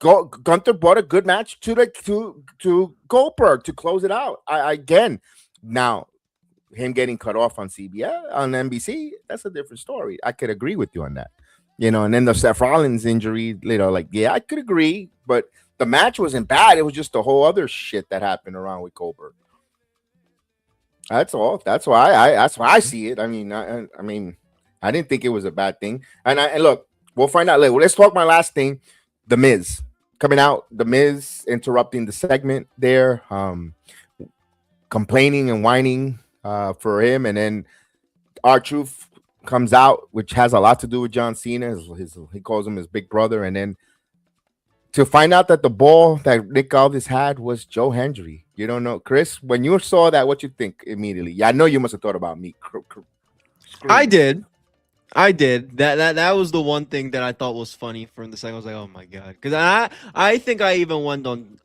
Gunther brought a good match to Goldberg to close it out. Again, now him getting cut off on CBS on NBC, that's a different story. I could agree with you on that. And then the Seth Rollins injury, I could agree, but the match wasn't bad. It was just the whole other shit that happened around with Goldberg. That's all. That's why I see it. I mean, I didn't think it was a bad thing. And look, we'll find out later. Let's talk my last thing. The Miz coming out. The Miz interrupting the segment there, complaining and whining for him, and then R-Truth comes out, which has a lot to do with John Cena. He calls him his big brother, and then to find out that the ball that Nick Aldis had was Joe Hendry. You don't know, Chris. When you saw that, what you think immediately? Yeah, I know you must have thought about me. I did. That was the one thing that I thought was funny from the second. I was like, oh my god, because I think I even went on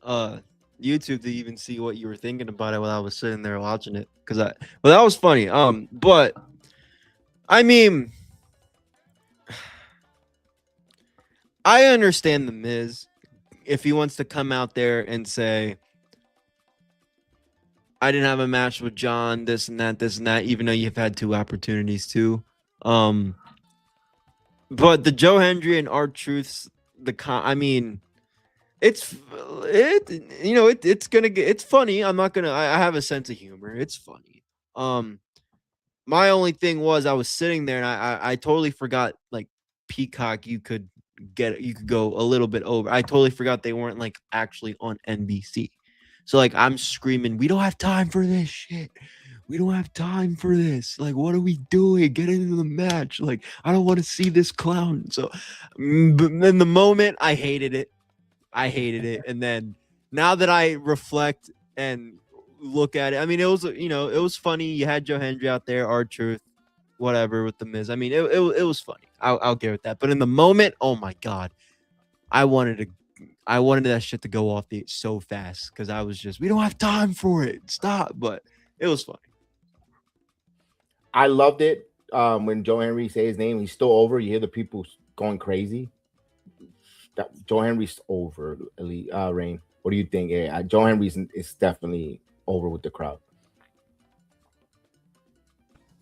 YouTube to even see what you were thinking about it while I was sitting there watching it. But that was funny. But I mean, I understand the Miz if he wants to come out there and say, I didn't have a match with John, this and that, even though you've had 2 opportunities to. But the Joe Hendry and R-Truth's it's funny. I have a sense of humor. It's funny. My only thing was I was sitting there and I totally forgot, like, Peacock, you could go a little bit over. I totally forgot they weren't like actually on NBC. So like I'm screaming, we don't have time for this shit. We don't have time for this. Like, what are we doing? Get into the match. Like, I don't want to see this clown. So in the moment, I hated it. And then now that I reflect and look at it, I mean, it was funny. You had Joe Hendry out there, R-Truth, whatever with the Miz. I mean, it was funny. I'll give it that. But in the moment, oh my god, I wanted that shit to go off so fast because I was just, we don't have time for it. Stop. But it was funny. I loved it when Joe Henry say his name. He's still over. You hear the people going crazy. Joe Henry's over. Rain. What do you think? Yeah, Joe Henry is definitely over with the crowd.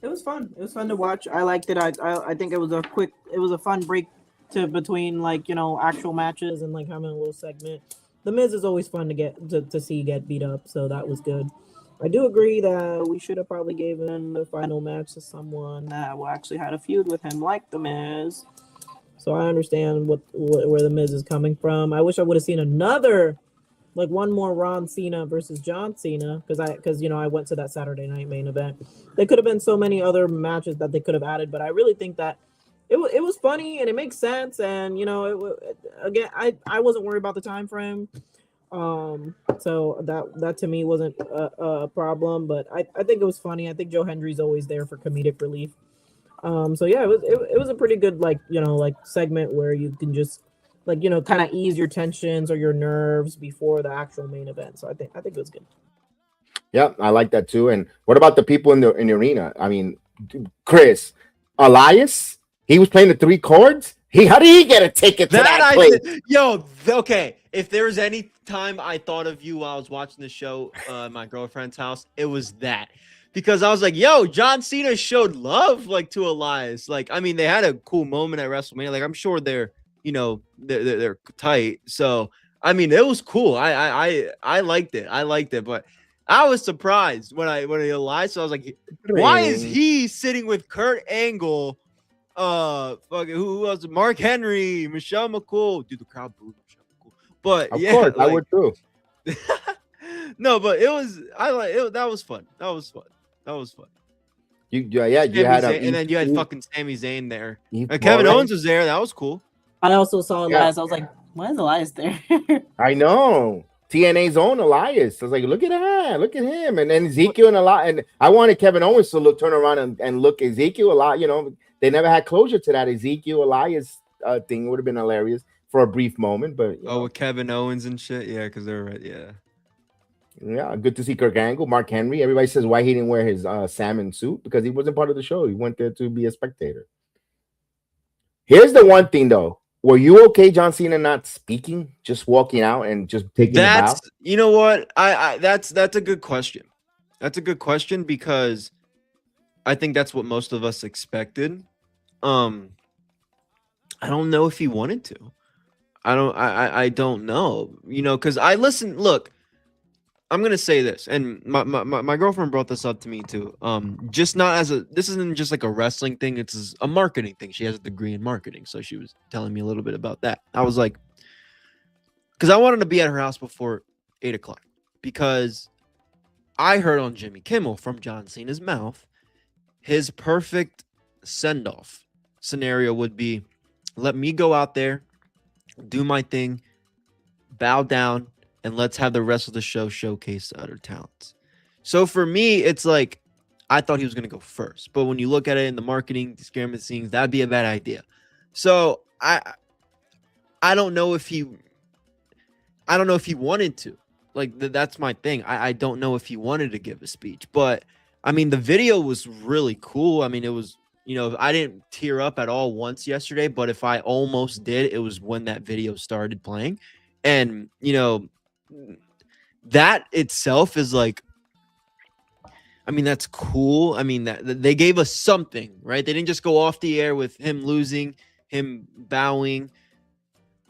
It was fun. It was fun to watch. I liked it. I think it was a fun break between actual matches and like having a little segment. The Miz is always fun to see get beat up, so that was good. I do agree that we should have probably given the final match to someone that actually had a feud with him, like the Miz. So I understand where the Miz is coming from. I wish I would have seen another, like one more Ron Cena versus John Cena, because I went to that Saturday night main event. There could have been so many other matches that they could have added, but I really think that it was funny and it makes sense. And again, I wasn't worried about the time frame, so that to me wasn't a problem. But I think it was funny. I think Joe Hendry's always there for comedic relief. So yeah, it was a pretty good segment where you can just kind of ease your tensions or your nerves before the actual main event. So I think it was good. Yeah, I like that too. And what about the people in the arena? I mean, Chris, Elias, he was playing the 3 chords. How did he get a ticket to that place? Okay. If there was any time I thought of you while I was watching the show, my girlfriend's house, it was that. Because I was like, yo, John Cena showed love to Elias. I mean, they had a cool moment at WrestleMania. I'm sure they're tight. So I mean, it was cool. I liked it. But I was surprised when Elias. So I was like, why is he sitting with Kurt Angle? Who was it? Mark Henry, Michelle McCool. Dude, the crowd booed Michelle McCool. But of course, I would too. No, but it was. That was fun. You had and then you had fucking Sami Zayn there. Kevin Owens was there. That was cool. I also saw Elias. I was like, why is Elias there? I know. TNA's own Elias. I was like, look at that, look at him, and then Ezekiel and Elias. And I wanted Kevin Owens to turn around and look Ezekiel a lot. You know, they never had closure to that Ezekiel Elias thing. It would have been hilarious for a brief moment, but with Kevin Owens and shit, yeah, because they're right, yeah, good to see Kurt Angle, Mark Henry. Everybody says why he didn't wear his salmon suit, because he wasn't part of the show. He went there to be a spectator. Here's the one thing though. Were you okay, John Cena, not speaking, just walking out and just taking a bow? You know what? That's a good question. That's a good question, because I think that's what most of us expected. I don't know if he wanted to. I don't know. You know, because look, I'm gonna say this, and my girlfriend brought this up to me too. Just not this isn't just like a wrestling thing, it's a marketing thing. She has a degree in marketing, so she was telling me a little bit about that. I was like, because I wanted to be at her house before 8 o'clock, because I heard on Jimmy Kimmel from John Cena's mouth, his perfect send-off scenario would be, let me go out there, do my thing, bow down, and let's have the rest of the show showcase the other talents. So for me, it's like, I thought he was going to go first. But when you look at it in the marketing, the scheme of things, that'd be a bad idea. So I don't know if he wanted to. Like, that's my thing. I don't know if he wanted to give a speech. But, I mean, the video was really cool. I mean, it was, you know, I didn't tear up at all once yesterday. But if I almost did, it was when that video started playing. And, you know, that itself is like, I mean, that's cool. I mean, that they gave us something, right? They didn't just go off the air with him losing, him bowing.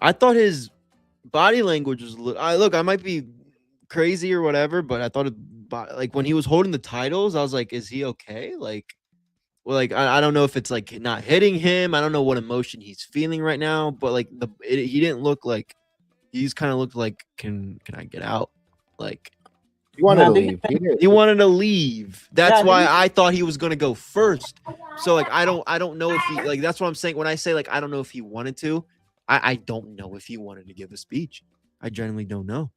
I thought his body language was look, I might be crazy or whatever, but I thought like when he was holding the titles, I was like, is he okay? Like, well, like I don't know if it's like not hitting him. I don't know what emotion he's feeling right now, but like he didn't look like. He's kind of looked like, can I get out? Like, he wanted to leave. He wanted to leave. That's why I thought he was gonna go first. So like, I don't know if he, like, that's what I'm saying when I say like I don't know if he wanted to. I don't know if he wanted to give a speech. I genuinely don't know.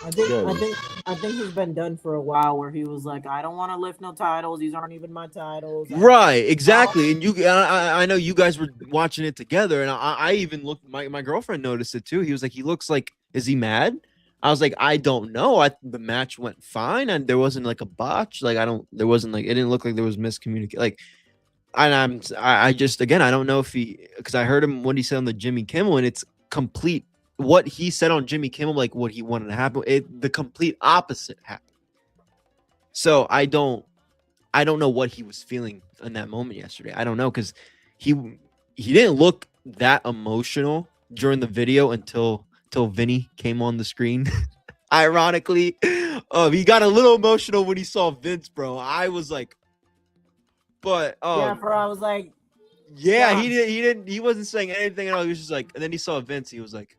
I think he's been done for a while, where he was like, I don't want to lift no titles. These aren't even my titles. Right, exactly. And I know you guys were watching it together, and I even looked. My girlfriend noticed it too. He was like, he looks like, is he mad? I was like, I don't know. The match went fine, and there wasn't like a botch. Like there wasn't like, it didn't look like there was miscommunication. Like, and I just, again, I don't know if because I heard him what he said on the Jimmy Kimmel, and it's complete. What he said on Jimmy Kimmel, like what he wanted to happen, the complete opposite happened. So I don't know what he was feeling in that moment yesterday. I don't know, because he didn't look that emotional during the video until Vinny came on the screen. Ironically, he got a little emotional when he saw Vince, bro. I was like, but yeah, bro, I was like, yeah, he wasn't saying anything at all. He was just like, and then he saw Vince, he was like.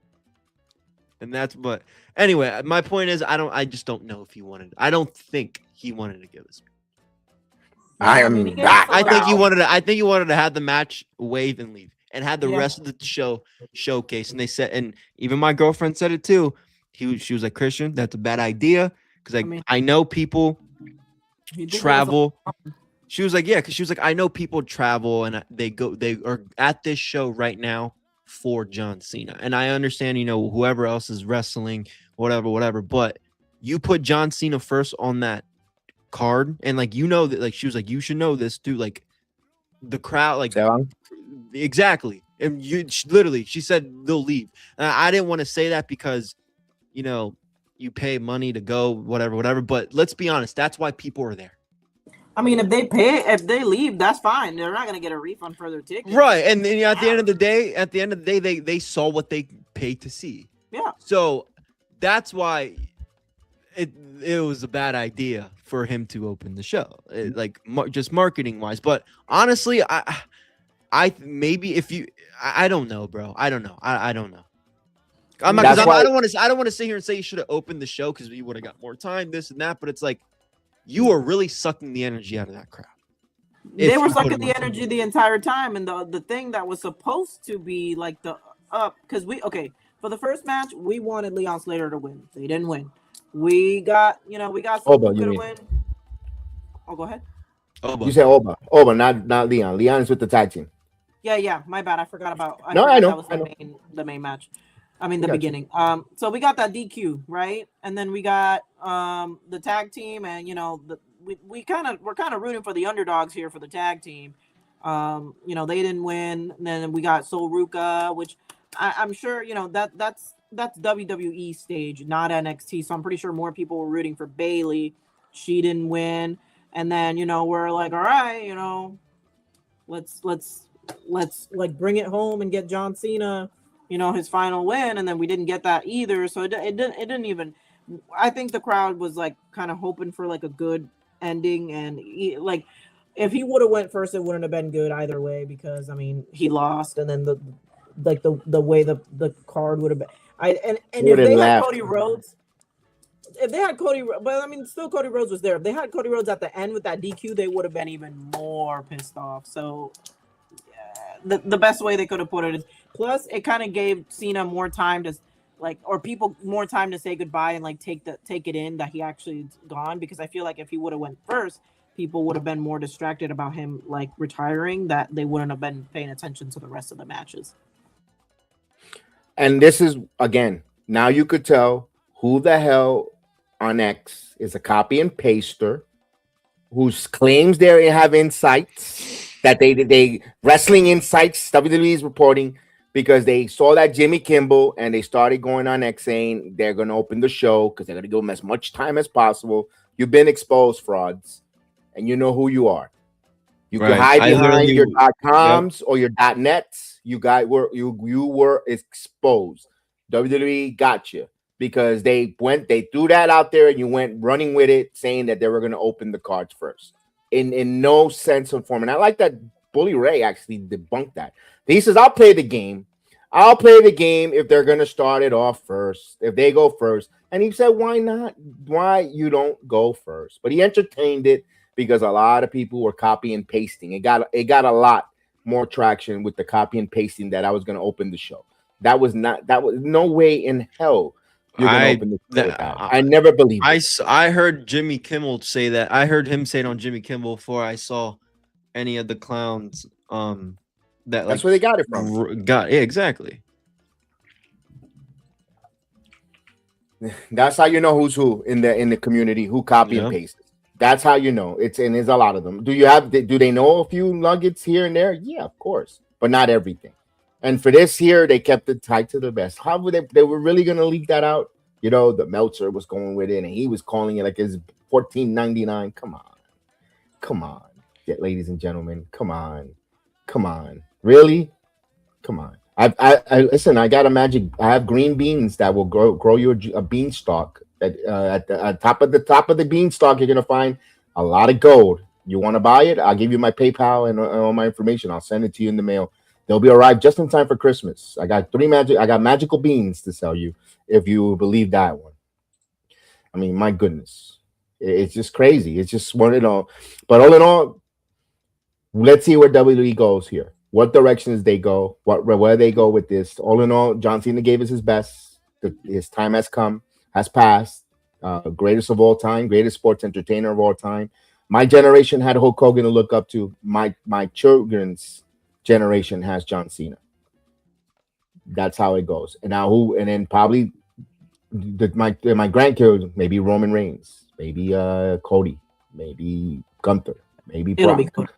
And that's, but anyway, my point is, I just don't know if he wanted. I don't think he wanted to give us. I think he wanted to have the match, wave, and leave, and had the rest of the show showcase. And they said, and even my girlfriend said it too. She was like, Christian, that's a bad idea, because I know people travel. She was like, yeah, because she was like, I know people travel and they are at this show right now for John Cena, and I understand, you know, whoever else is wrestling, whatever, but you put John Cena first on that card, and like, you know that, like, she was like, you should know this too, like the crowd, like, exactly, and she said they'll leave. I didn't want to say that because, you know, you pay money to go, whatever, but let's be honest, that's why people are there. I mean, if they leave, that's fine. They're not gonna get a refund for their ticket, right? And then at the end of the day, they saw what they paid to see. Yeah. So that's why it was a bad idea for him to open the show, just marketing wise. But honestly, I maybe if you, I don't know, bro. I don't know. I don't know. I don't want to sit here and say you should have opened the show because we would have got more time, this and that. But it's like, you are really sucking the energy out of that crowd. They were sucking the energy the entire time, and the thing that was supposed to be like the up, because for the first match, we wanted Leon Slater to win. They didn't win. We got Oba, Luka you to mean? win. Oh, go ahead. You said Oba, not Leon. Leon's with the tag team. Yeah, my bad. I forgot about. I know. That was the main match. I mean, the beginning. So we got that DQ, right? And then we got the tag team, and we're kind of rooting for the underdogs here for the tag team. They didn't win. And then we got ☕Ruka, which I'm sure that's WWE stage, not NXT. So I'm pretty sure more people were rooting for Bayley. She didn't win, and then we're like, all right, let's like bring it home and get John Cena, his final win, and then we didn't get that either. So it didn't even. I think the crowd was like kind of hoping for like a good ending, and like if he would have went first, it wouldn't have been good either way because I mean he lost, and then the way the card would have been. And if they had Cody Rhodes. If they had Cody, but I mean, still Cody Rhodes was there. If they had Cody Rhodes at the end with that DQ, they would have been even more pissed off. So the best way they could have put it is, plus it kind of gave Cena more time to or people more time to say goodbye and like take it in that he actually is gone, because I feel like if he would have went first, people would have been more distracted about him like retiring, that they wouldn't have been paying attention to the rest of the matches. And this is again, now you could tell who the hell on X is a copy and paster who claims they have insights, that they wrestling insights WWE is reporting, because they saw that Jimmy Kimmel and they started going on X saying they're going to open the show because they're going to give them as much time as possible. You've been exposed, frauds, and you know who you are. You can hide behind your .coms or your .nets. You were exposed. WWE got you because they threw that out there and you went running with it, saying that they were going to open the cards first. In no sense or form. And I like that Bully Ray actually debunked that. He says, I'll play the game. I'll play the game if they're going to start it off first, if they go first. And he said, why not? Why you don't go first? But he entertained it because a lot of people were copy and pasting. It got a lot more traction with the copy and pasting that I was going to open the show. That was no way in hell you're going to open the show with that. I never believed it. I heard Jimmy Kimmel say that. I heard him say it on Jimmy Kimmel before I saw any of the clowns. That's where they got it from. Yeah, exactly. That's how you know who's who in the community, who copy and paste. That's how you know. There's a lot of them. Do they know a few nuggets here and there? Yeah, of course, but not everything. And for this here, they kept it tight to the best. How would they were really gonna leak that out? The Meltzer was going with it, and he was calling it like his $14.99. Come on, ladies and gentlemen, come on, really, come on. I listen. I got I have green beans that will grow you a beanstalk. At the top of the beanstalk, you're gonna find a lot of gold. You want to buy it? I'll give you my PayPal and all my information. I'll send it to you in the mail. They'll be arrived just in time for Christmas. I got magical beans to sell you if you believe that one. I mean, my goodness, it's just crazy. It's just one and all. But all in all, let's see where WWE goes here. What directions they go? Where they go with this? All in all, John Cena gave us his best. His time has come. Has passed. Greatest of all time, greatest sports entertainer of all time. My generation had Hulk Hogan to look up to. My children's generation has John Cena. That's how it goes. And now and then probably my grandkids, maybe Roman Reigns, maybe Cody, maybe Gunther, maybe Brock.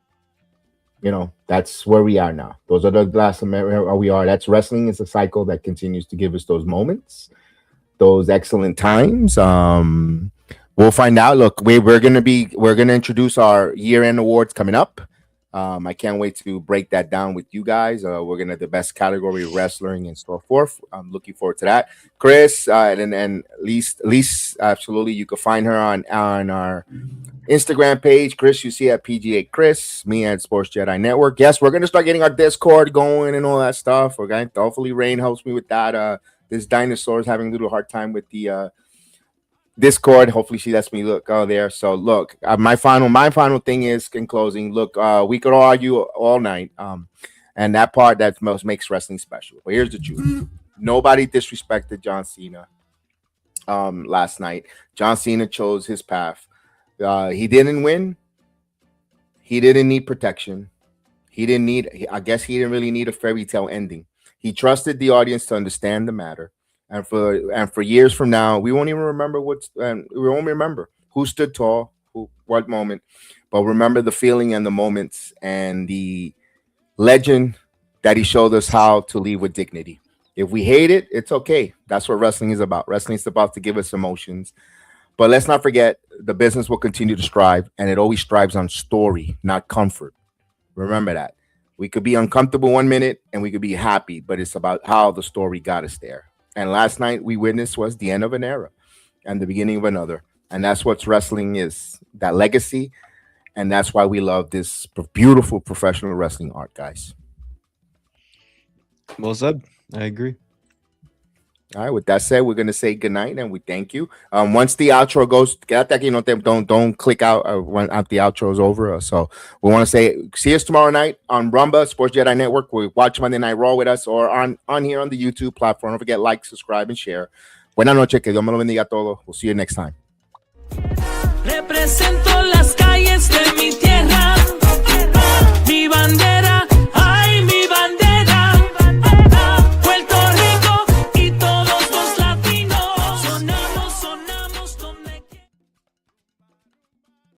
That's where we are now. Those are the last where we are. That's wrestling is a cycle that continues to give us those moments, those excellent times. We'll find out. Look, we're gonna introduce our year-end awards coming up. I can't wait to break that down with you guys. We're gonna the best category of wrestling and so forth. I'm looking forward to that. Chris and Lise, absolutely. You can find her on our Instagram page. Chris, you see at PGA Chris, me at Sports Jedi Network. Yes, we're gonna start getting our Discord going and all that stuff. Okay, hopefully Rain helps me with that. This dinosaur is having a little hard time with the Discord. Hopefully she lets me look there. So look, my final thing is in closing. Look, we could argue all night, and that part that most makes wrestling special. But here's the truth: Nobody disrespected John Cena last night. John Cena chose his path. He didn't win. He didn't need protection. I guess he didn't really need a fairy tale ending. He trusted the audience to understand the matter. And for years from now, we won't even remember we won't remember who stood tall, what moment, but remember the feeling and the moments and the legend that he showed us how to leave with dignity. If we hate it, it's okay. That's what wrestling is about. Wrestling is about to give us emotions. But let's not forget, the business will continue to strive, and it always strives on story, not comfort. Remember that. We could be uncomfortable 1 minute and we could be happy, but it's about how the story got us there. And last night we witnessed was the end of an era and the beginning of another. And that's what wrestling is, that legacy. And that's why we love this beautiful professional wrestling art, guys. Well said. I agree. All right. With that said, we're gonna say goodnight and we thank you. Once the outro goes, don't click out when the outro is over. So we want to say see us tomorrow night on Rumba Sports Jedi Network. We watch Monday Night Raw with us, or on here on the YouTube platform. Don't forget, like, subscribe, and share. Buenas noches, que Dios me lo bendiga a todos. We'll see you next time. Represento las calles de mi tierra.